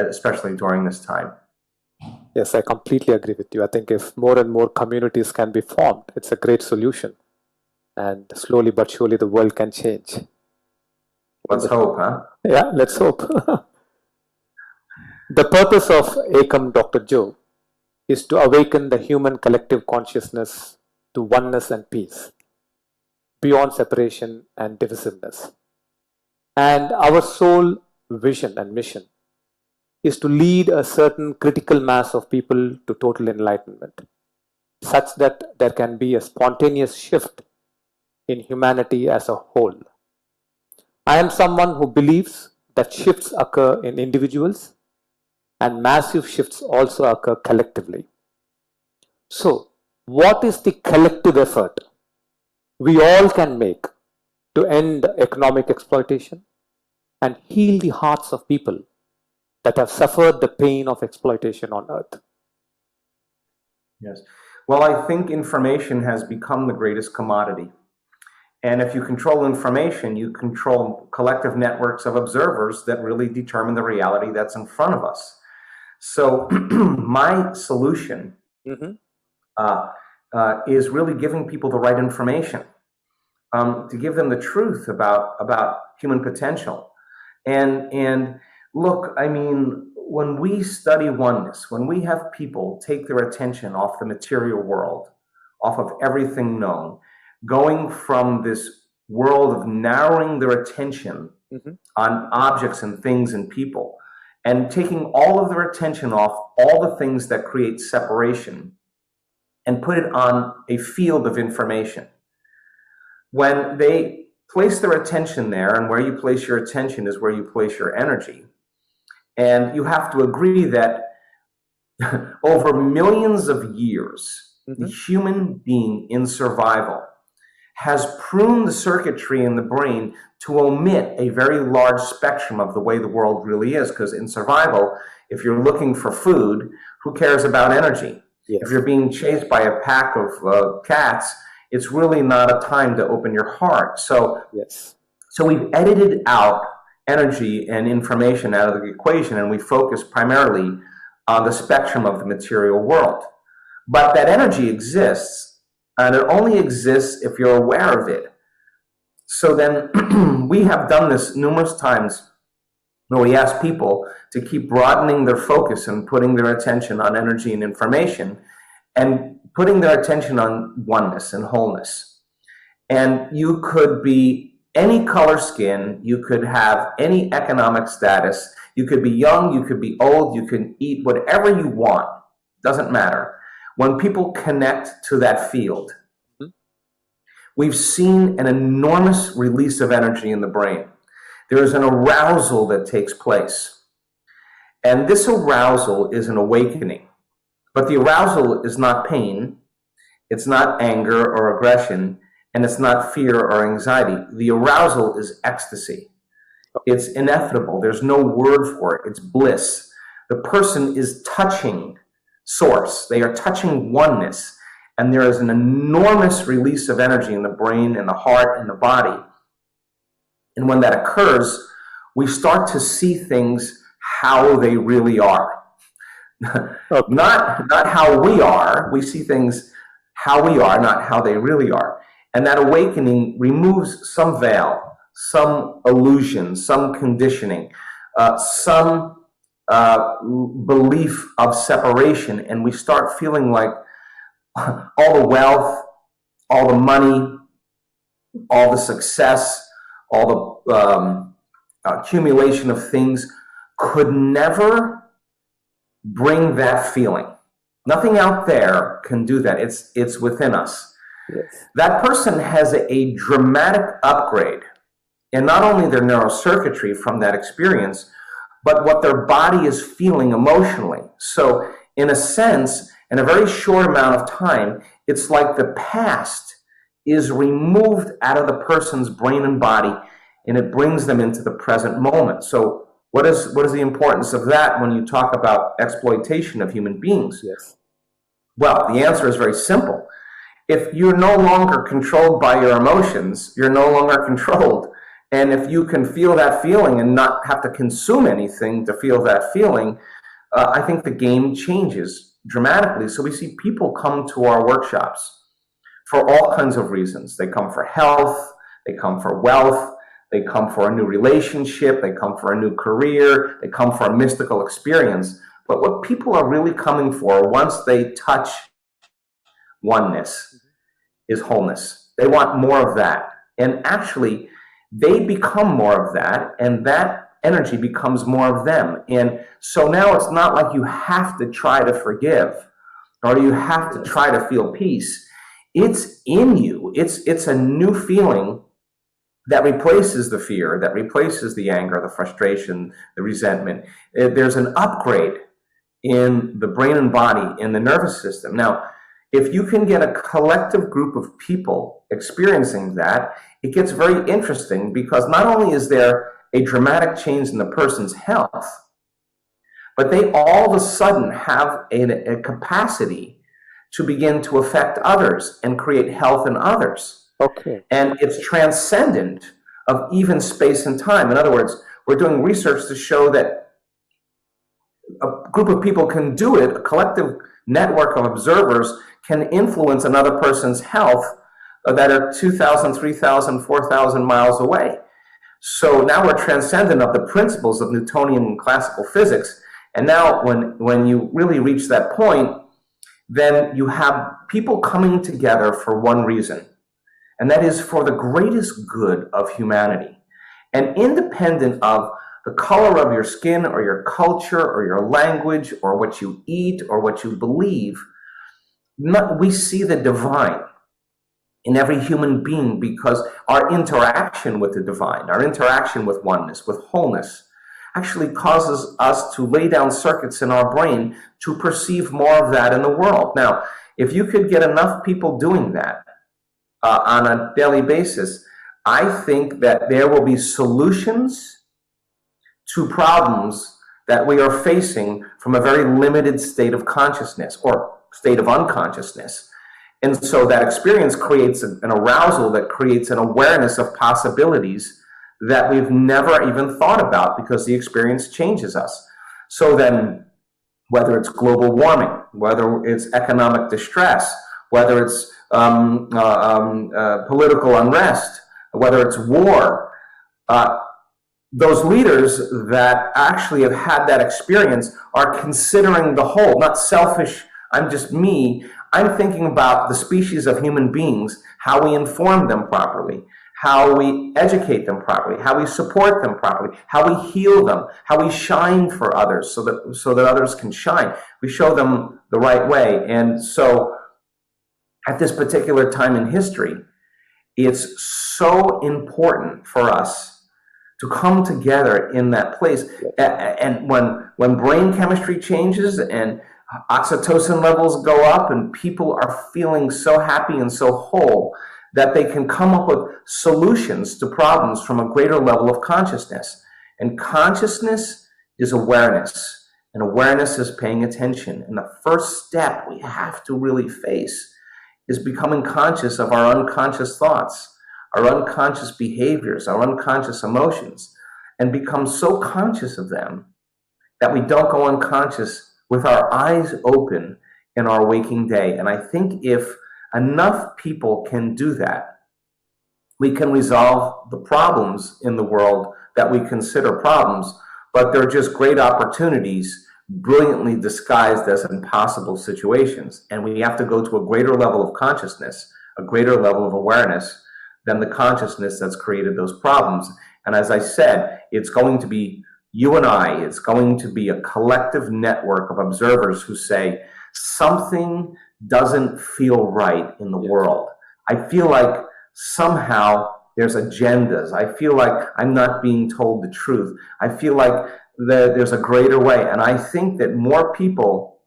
especially during this time. Yes, I completely agree with you. I think if more and more communities can be formed, it's a great solution. And slowly but surely the world can change. Let's hope, huh? Yeah, let's hope. The purpose of Ekam, Dr. Joe, is to awaken the human collective consciousness to oneness and peace, beyond separation and divisiveness. And our sole vision and mission is to lead a certain critical mass of people to total enlightenment, such that there can be a spontaneous shift in humanity as a whole. I am someone who believes that shifts occur in individuals and massive shifts also occur collectively. So, what is the collective effort we all can make to end economic exploitation and heal the hearts of people that have suffered the pain of exploitation on earth? Yes. Well, I think information has become the greatest commodity. And if you control information, you control collective networks of observers that really determine the reality that's in front of us. So my solution is really giving people the right information, to give them the truth about human potential. And look, I mean, when we study oneness, when we have people take their attention off the material world, off of everything known, going from this world of narrowing their attention on objects and things and people, and taking all of their attention off all the things that create separation and put it on a field of information. When they place their attention there, and where you place your attention is where you place your energy, and you have to agree that over millions of years, the human being in survival has pruned the circuitry in the brain to omit a very large spectrum of the way the world really is. Because in survival, if you're looking for food, who cares about energy? Yes. If you're being chased by a pack of cats, it's really not a time to open your heart. So, so we've edited out energy and information out of the equation, and we focus primarily on the spectrum of the material world. But that energy exists, and it only exists if you're aware of it. So then we have done this numerous times where we ask people to keep broadening their focus and putting their attention on energy and information and putting their attention on oneness and wholeness. And you could be any color skin, you could have any economic status, you could be young, you could be old, you can eat whatever you want, doesn't matter. When people connect to that field, we've seen an enormous release of energy in the brain. There is an arousal that takes place. And this arousal is an awakening. But the arousal is not pain, it's not anger or aggression, and it's not fear or anxiety. The arousal is ecstasy. It's ineffable. There's no word for it. It's bliss. The person is touching source. They are touching oneness. And there is an enormous release of energy in the brain and the heart and the body. And when that occurs, we start to see things how they really are. Not how we are. We see things how we are, not how they really are. And that awakening removes some veil, some illusion, some conditioning, some belief of separation. And we start feeling like all the wealth, all the money, all the success, all the accumulation of things could never bring that feeling. Nothing out there can do that. It's within us. Yes. That person has a dramatic upgrade in not only their neurocircuitry from that experience, but what their body is feeling emotionally. So in a sense, in a very short amount of time, it's like the past is removed out of the person's brain and body, and it brings them into the present moment. So what is the importance of that when you talk about exploitation of human beings? Yes. Well, the answer is very simple. If you're no longer controlled by your emotions, you're no longer controlled. And if you can feel that feeling and not have to consume anything to feel that feeling, I think the game changes dramatically. So we see people come to our workshops for all kinds of reasons. They come for health, they come for wealth, they come for a new relationship, they come for a new career, they come for a mystical experience. But what people are really coming for once they touch oneness is wholeness. They want more of that. And actually, they become more of that, and that energy becomes more of them. And so now it's not like you have to try to forgive or you have to try to feel peace. It's in you. It's a new feeling that replaces the fear, that replaces the anger, the frustration, the resentment. There's an upgrade in the brain and body, in the nervous system. Now, if you can get a collective group of people experiencing that, it gets very interesting, because not only is there a dramatic change in the person's health, but they all of a sudden have a capacity to begin to affect others and create health in others. Okay. And it's transcendent of even space and time. In other words, we're doing research to show that a group of people can do it, a collective network of observers can influence another person's health that are 2,000, 3,000, 4,000 miles away. So now we're transcendent of the principles of Newtonian classical physics. And now when you really reach that point, then you have people coming together for one reason, and that is for the greatest good of humanity. And independent of the color of your skin or your culture or your language or what you eat or what you believe, we see the divine in every human being, because our interaction with the divine, our interaction with oneness, with wholeness, actually causes us to lay down circuits in our brain to perceive more of that in the world. Now, if you could get enough people doing that on a daily basis, I think that there will be solutions to problems that we are facing from a very limited state of consciousness or state of unconsciousness. And so that experience creates an arousal that creates an awareness of possibilities that we've never even thought about, because the experience changes us. So then, whether it's global warming, whether it's economic distress, whether it's political unrest, whether it's war, those leaders that actually have had that experience are considering the whole, not selfish, I'm just me. I'm thinking about the species of human beings, how we inform them properly, how we educate them properly, how we support them properly, how we heal them, how we shine for others so that others can shine. We show them the right way. And so at this particular time in history, it's so important for us to come together in that place. And when brain chemistry changes and oxytocin levels go up and people are feeling so happy and so whole that they can come up with solutions to problems from a greater level of consciousness. And consciousness is awareness, and awareness is paying attention. And the first step we have to really face is becoming conscious of our unconscious thoughts, our unconscious behaviors, our unconscious emotions, and become so conscious of them that we don't go unconscious with our eyes open in our waking day. And I think if enough people can do that, we can resolve the problems in the world that we consider problems, but they're just great opportunities brilliantly disguised as impossible situations. And we have to go to a greater level of consciousness, a greater level of awareness than the consciousness that's created those problems. And as I said, it's going to be you and I, it's going to be a collective network of observers who say, something doesn't feel right in the world. I feel like somehow there's agendas. I feel like I'm not being told the truth. I feel like there's a greater way. And I think that more people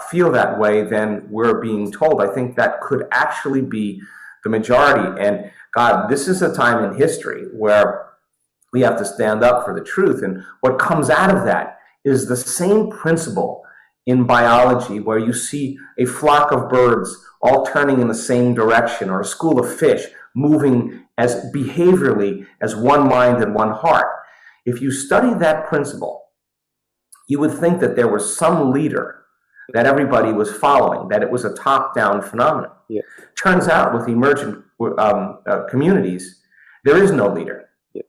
feel that way than we're being told. I think that could actually be the majority. And God, this is a time in history where we have to stand up for the truth. And what comes out of that is the same principle in biology, where you see a flock of birds all turning in the same direction, or a school of fish moving as behaviorally as one mind and one heart. If you study that principle, you would think that there was some leader that everybody was following, that it was a top-down phenomenon. Yeah. Turns out with emergent communities, there is no leader. Yeah.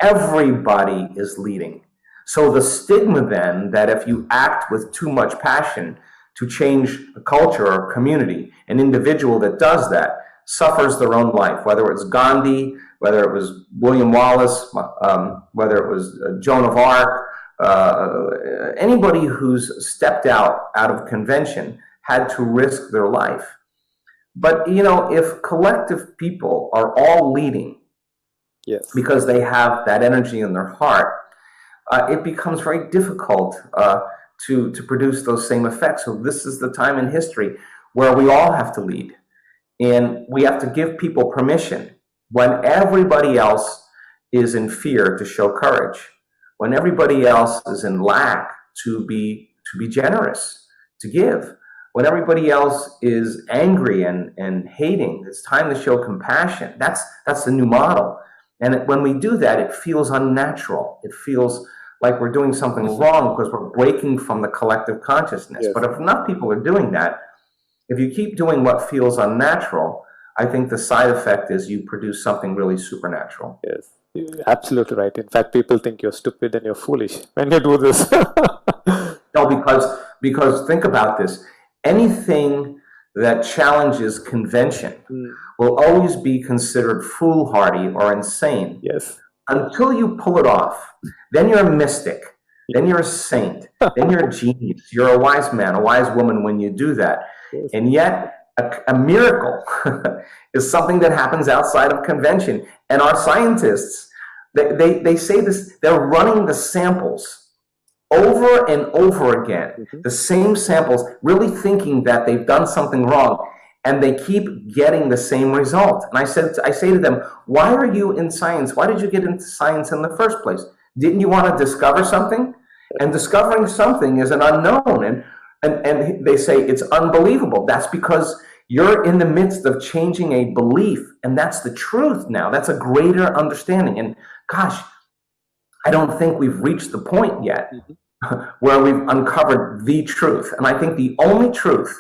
Everybody is leading. So the stigma then that if you act with too much passion to change a culture or community, an individual that does that suffers their own life, whether it's Gandhi, whether it was William Wallace, whether it was Joan of Arc, anybody who's stepped out of convention had to risk their life. But, you know, if collective people are all leading, yes, because they have that energy in their heart, it becomes very difficult to produce those same effects. So this is the time in history where we all have to lead. And we have to give people permission when everybody else is in fear to show courage, when everybody else is in lack to be generous, to give, when everybody else is angry and hating. It's time to show compassion. That's the new model. And when we do that, it feels unnatural. It feels like we're doing something wrong because we're breaking from the collective consciousness. Yes. But if enough people are doing that, if you keep doing what feels unnatural, I think the side effect is you produce something really supernatural. Yes, you're absolutely right. In fact, people think you're stupid and you're foolish when you do this. No, because think about this. Anything that challenges convention will always be considered foolhardy or insane. Yes. Until you pull it off. Then you're a mystic. Then you're a saint. Then you're a genius. You're a wise man, a wise woman when you do that. Yes. And yet, a miracle is something that happens outside of convention. And our scientists, they say this, they're running the samples over and over again, the same samples, really thinking that they've done something wrong, and they keep getting the same result. And I say to them, why are you in science? Why did you get into science in the first place? Didn't you want to discover something? And discovering something is an unknown. And they say it's unbelievable. That's because you're in the midst of changing a belief, and that's the truth now. That's a greater understanding. And gosh, I don't think we've reached the point yet where we've uncovered the truth. And I think the only truth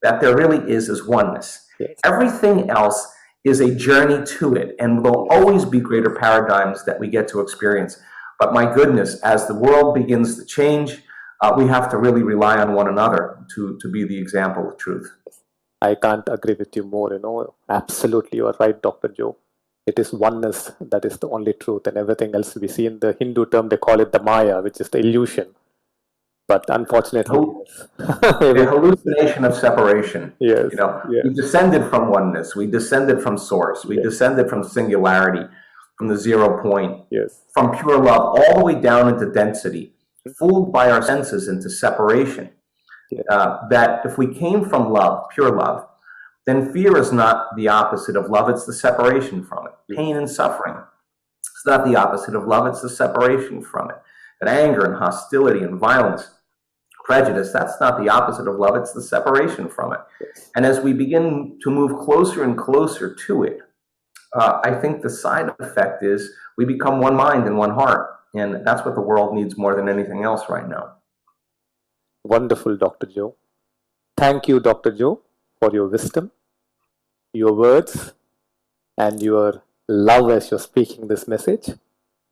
that there really is oneness. Yes. Everything else is a journey to it, and there'll always be greater paradigms that we get to experience. But my goodness, as the world begins to change, we have to really rely on one another to be the example of truth. I can't agree with you more, Absolutely, you are right, Dr. Joe. It is oneness that is the only truth, and everything else we see in the Hindu term, they call it the Maya, which is the illusion. But unfortunately, the hallucination of separation. Yes, you know, yes. we descended from oneness. We descended from source. We descended from singularity, from the 0 point, from pure love, all the way down into density, fooled by our senses into separation. That if we came from love, pure love, then fear is not the opposite of love, it's the separation from it. Pain and suffering, it's not the opposite of love, it's the separation from it. And anger and hostility and violence, prejudice, that's not the opposite of love, it's the separation from it. And as we begin to move closer and closer to it, I think the side effect is we become one mind and one heart. And that's what the world needs more than anything else right now. Wonderful, Dr. Joe. Thank you, Dr. Joe, for your wisdom, your words, and your love as you're speaking this message.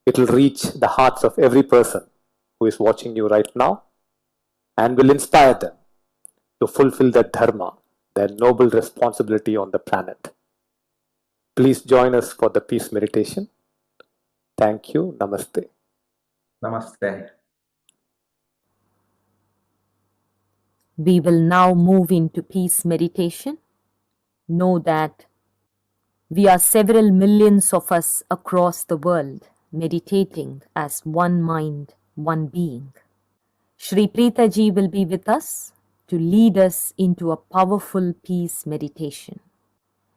It will reach the hearts of every person who is watching you right now and will inspire them to fulfill their dharma, their noble responsibility on the planet. Please join us for the peace meditation. Thank you. Namaste. Namaste. We will now move into peace meditation. Know that we are several millions of us across the world meditating as one mind, one being. Shri Preeta Ji will be with us to lead us into a powerful peace meditation.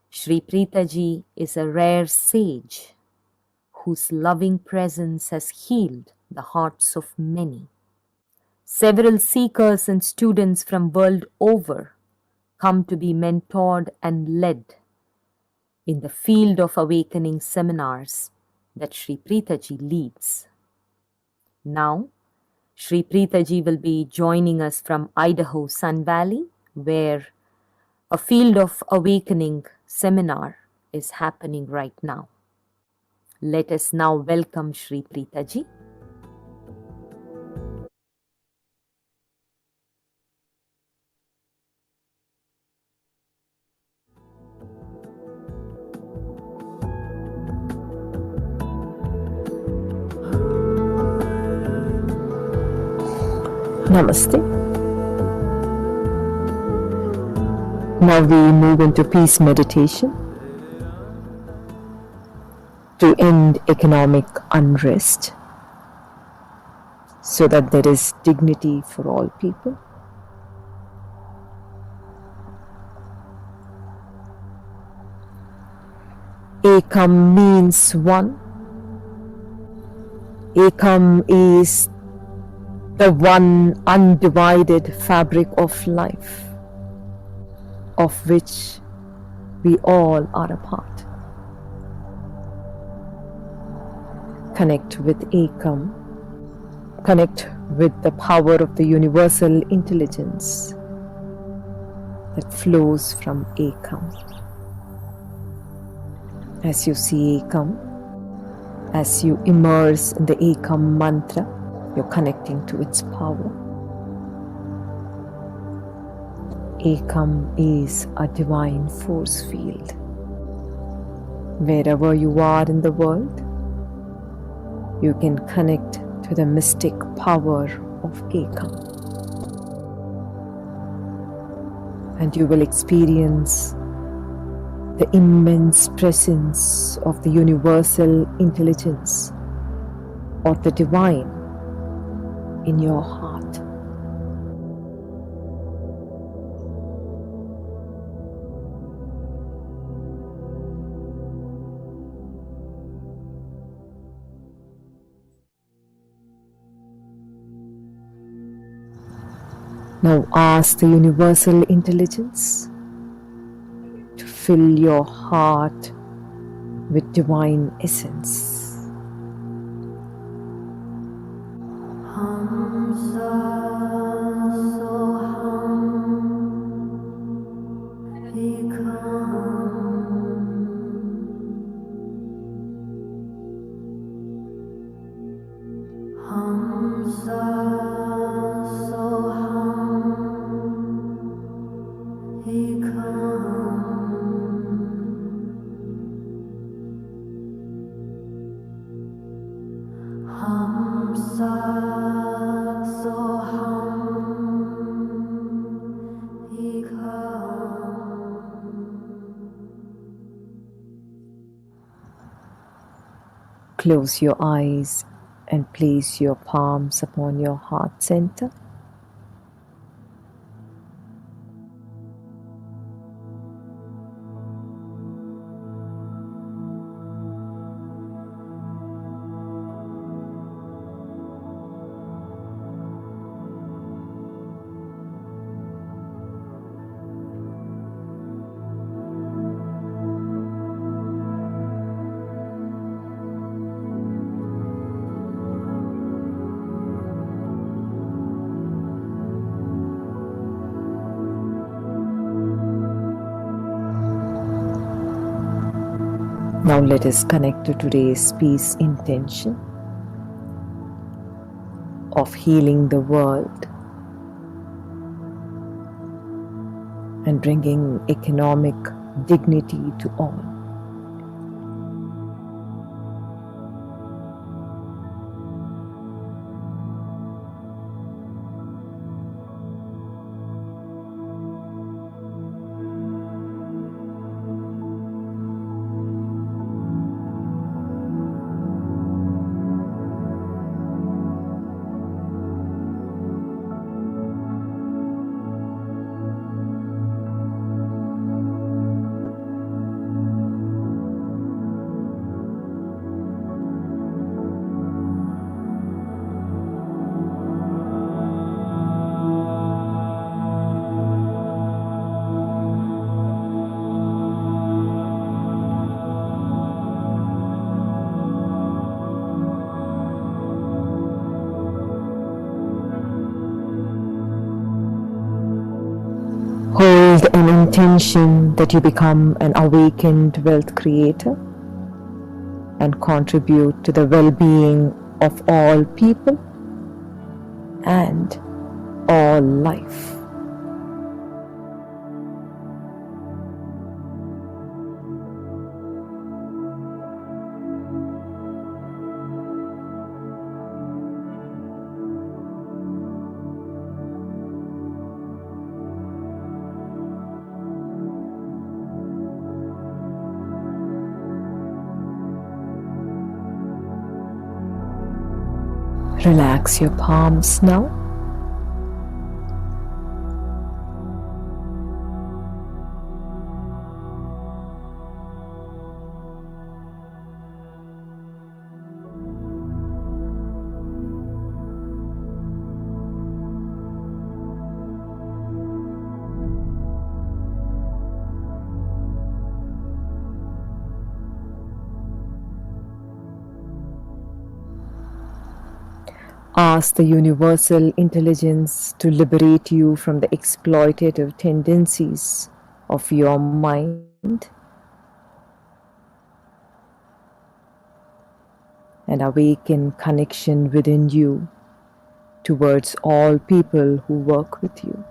Shri Preeta Ji is a rare sage whose loving presence has healed the hearts of many. Several seekers and students from world over come to be mentored and led in the field of awakening seminars that Shri Preeta Ji leads. Now, Shri Preeta Ji will be joining us from Idaho Sun Valley, where a field of awakening seminar is happening right now. Let us now welcome Shri Preeta Ji. Namaste. Now we move into peace meditation to end economic unrest so that there is dignity for all people. Ekam means one. Ekam is the one undivided fabric of life, of which we all are a part. Connect with Ekam. Connect with the power of the universal intelligence that flows from Ekam. As you see Ekam, as you immerse in the Ekam mantra, you're connecting to its power. Ekam is a divine force field. Wherever you are in the world, you can connect to the mystic power of Ekam. And you will experience the immense presence of the universal intelligence or the divine in your heart. Now ask the universal intelligence to fill your heart with divine essence. close your eyes and place your palms upon your heart center. Now let us connect to today's peace intention of healing the world and bringing economic dignity to all. Hold an intention that you become an awakened wealth creator and contribute to the well-being of all people and all life. Relax your palms now. Ask the universal intelligence to liberate you from the exploitative tendencies of your mind and awaken connection within you towards all people who work with you.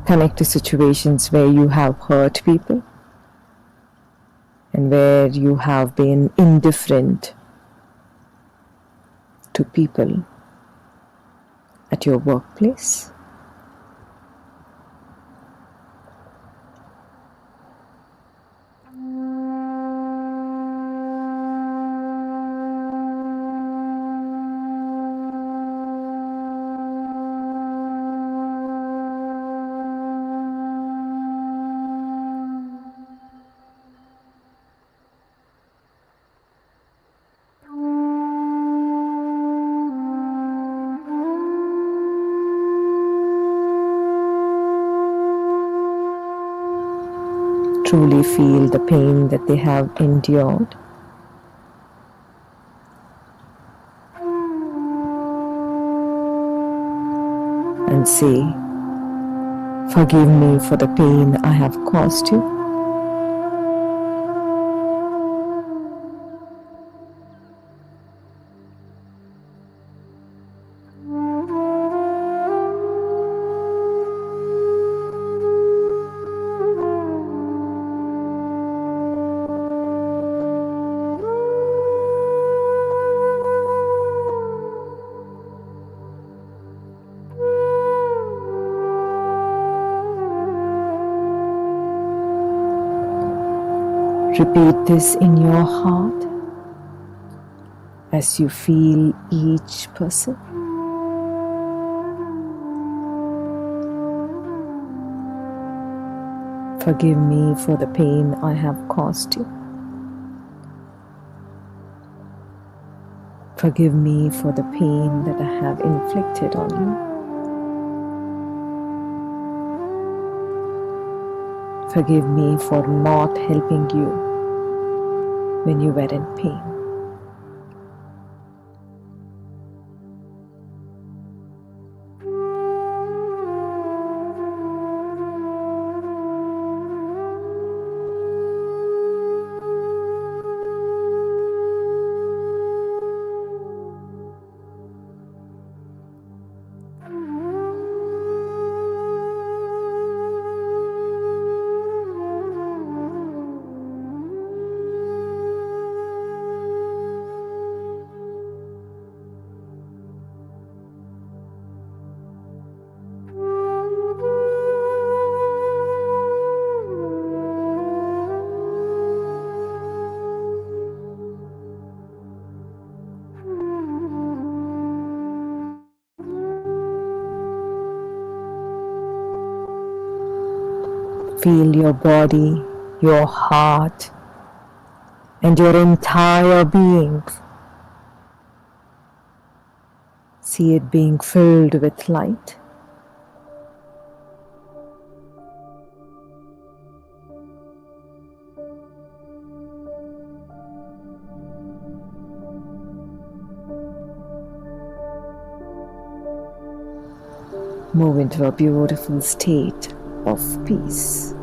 Connect to situations where you have hurt people and where you have been indifferent to people at your workplace. truly feel the pain that they have endured. And say, forgive me for the pain I have caused you. Repeat this in your heart as you feel each person. Forgive me for the pain I have caused you. Forgive me for the pain that I have inflicted on you. Forgive me for not helping you when you were in pain. Feel your body, your heart, and your entire being. See it being filled with light. Move into a beautiful state of peace.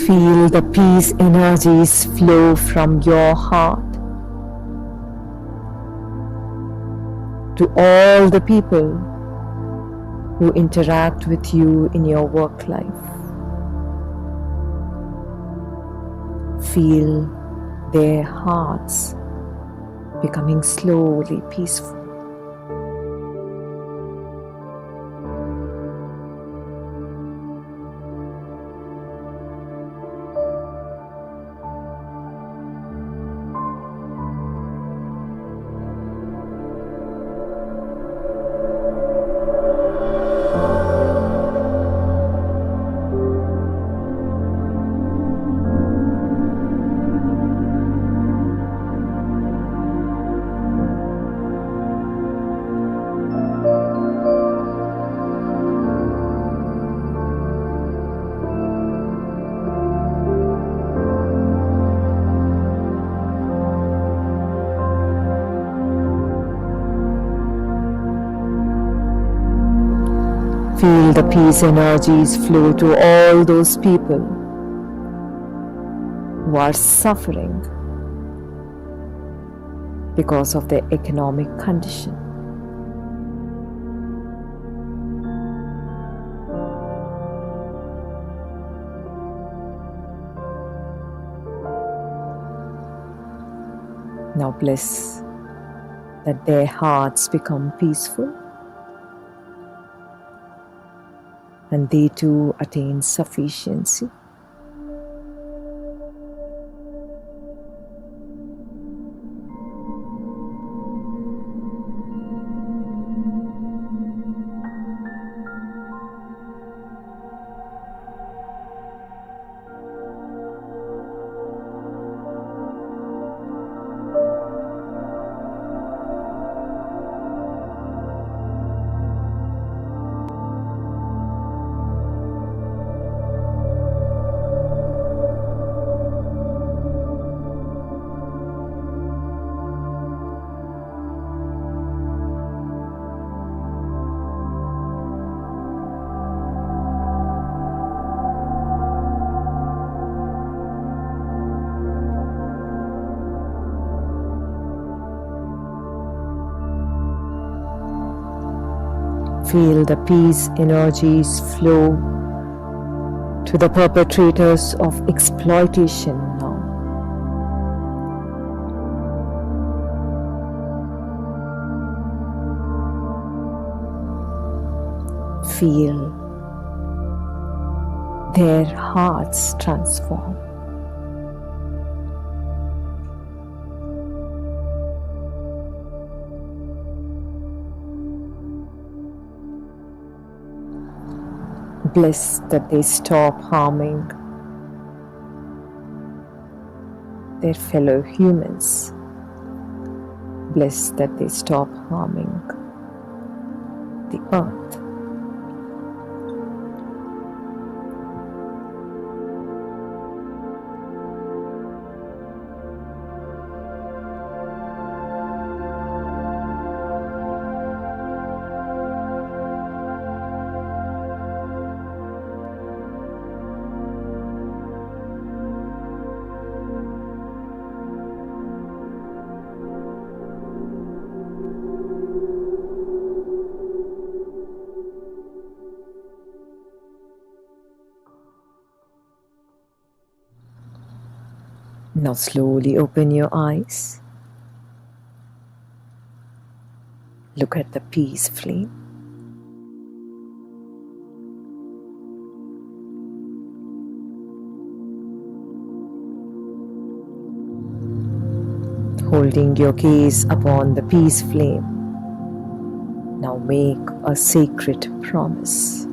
Feel the peace energies flow from your heart to all the people who interact with you in your work life. Feel their hearts becoming slowly peaceful. Feel the peace energies flow to all those people who are suffering because of their economic condition. Now bless that their hearts become peaceful and they too attain sufficiency. Feel the peace energies flow to the perpetrators of exploitation now. Feel their hearts transform. Bless that they stop harming their fellow humans. Bless that they stop harming the earth. Now slowly open your eyes. Look at the peace flame. Holding your gaze upon the peace flame, now make a sacred promise.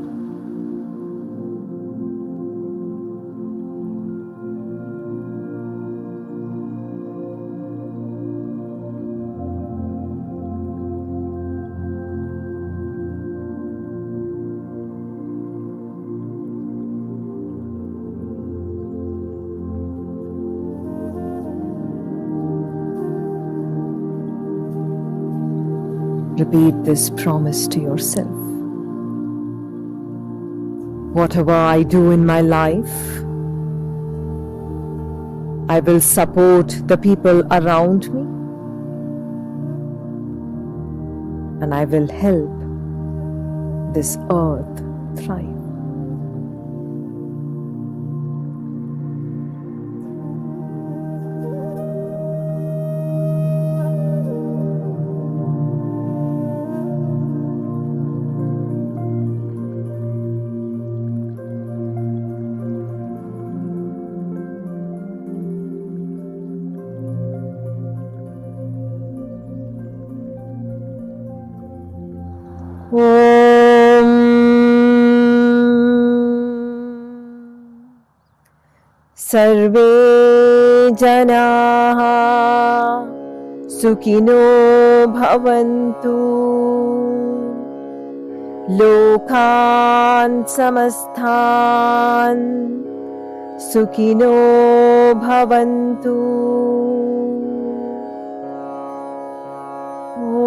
Repeat this promise to yourself. Whatever I do in my life, I will support the people around me and I will help this earth thrive. सर्वे जनाः सुखिनो भवन्तु लोकान् समस्तान् सुखिनो भवन्तु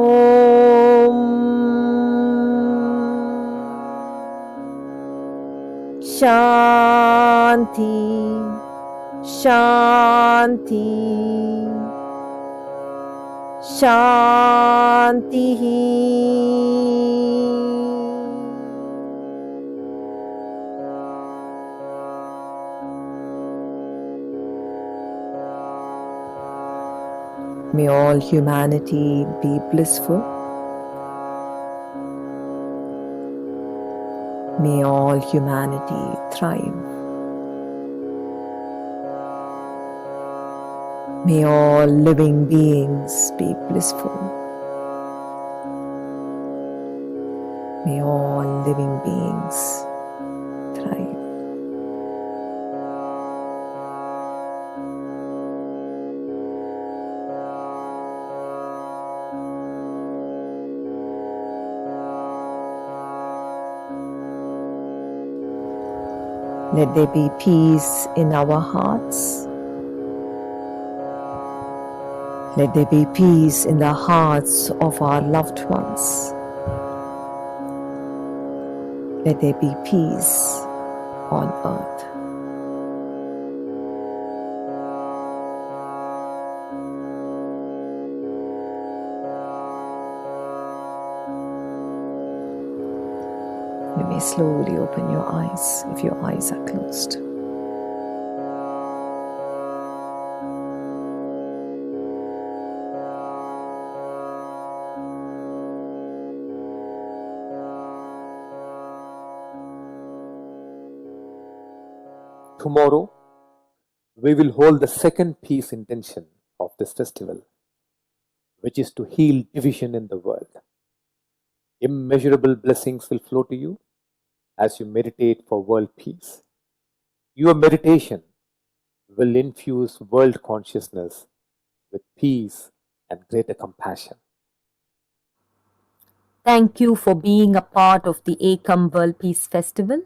ॐ Shanti, Shanti, Shanti. May all humanity be blissful. May all humanity thrive. May all living beings be blissful. May all living beings thrive. Let there be peace in our hearts. Let there be peace in the hearts of our loved ones. Let there be peace on earth. You may slowly open your eyes if your eyes are closed. Tomorrow, we will hold the second peace intention of this festival, which is to heal division in the world. Immeasurable blessings will flow to you as you meditate for world peace. Your meditation will infuse world consciousness with peace and greater compassion. Thank you for being a part of the Ekam World Peace Festival.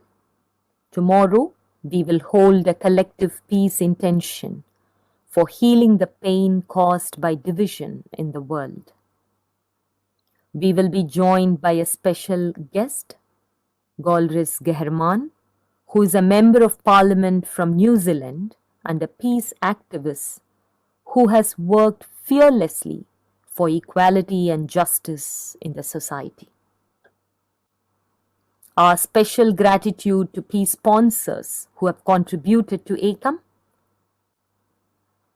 Tomorrow, we will hold a collective peace intention for healing the pain caused by division in the world. We will be joined by a special guest, Golriz Geherman, who is a Member of Parliament from New Zealand and a peace activist who has worked fearlessly for equality and justice in the society. Our special gratitude to peace sponsors who have contributed to Ekam.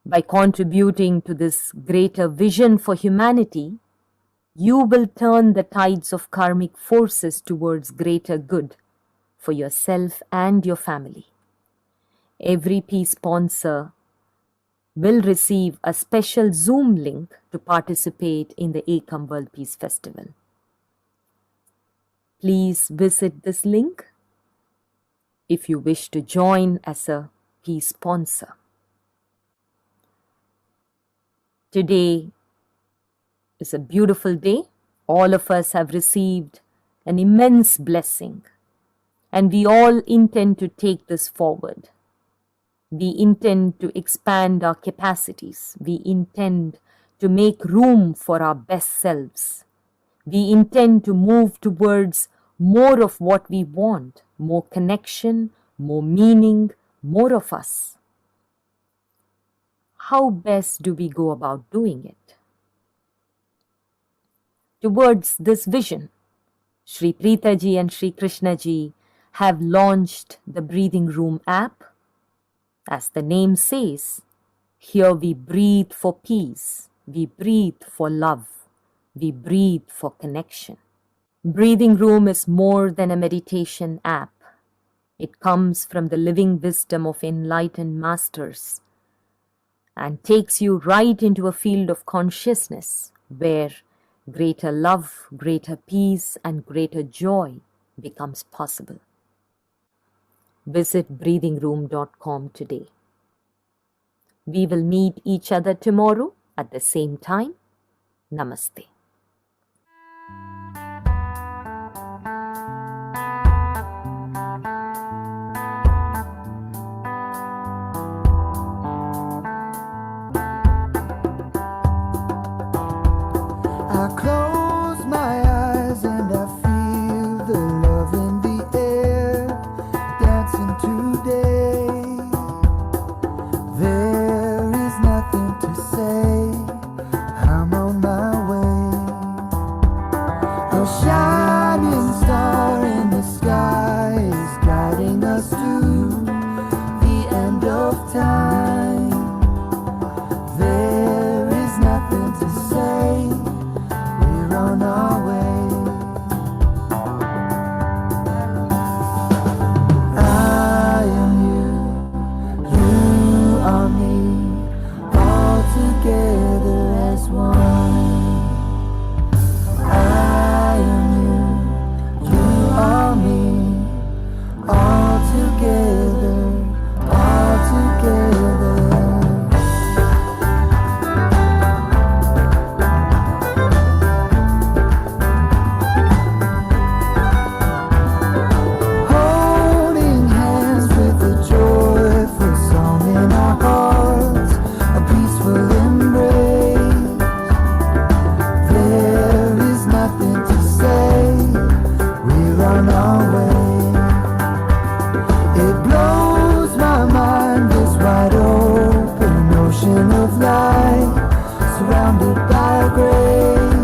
By contributing to this greater vision for humanity, you will turn the tides of karmic forces towards greater good for yourself and your family. Every peace sponsor will receive a special Zoom link to participate in the Ekam World Peace Festival. Please visit this link if you wish to join as a peace sponsor. Today is a beautiful day. All of us have received an immense blessing, and we all intend to take this forward. We intend to expand our capacities. We intend to make room for our best selves. We intend to move towards more of what we want, more connection, more meaning, more of us. How best do we go about doing it? Towards this vision, Sri Preeta Ji and Sri Krishna Ji have launched the Breathing Room app. As the name says, here we breathe for peace, we breathe for love, we breathe for connection. Breathing Room is more than a meditation app. It comes from the living wisdom of enlightened masters and takes you right into a field of consciousness where greater love, greater peace, and greater joy becomes possible. Visit breathingroom.com today. We will meet each other tomorrow at the same time. Namaste. I close my eyes and I feel the love in the air, dancing on our way. I am you, you are me, all together as one. I am you, you are me, all together, all together. Holding hands with a joyful song in our hearts, a peaceful embrace. There is nothing to say, we're on our way. It blows my mind, this wide open ocean of light, surrounded by grace.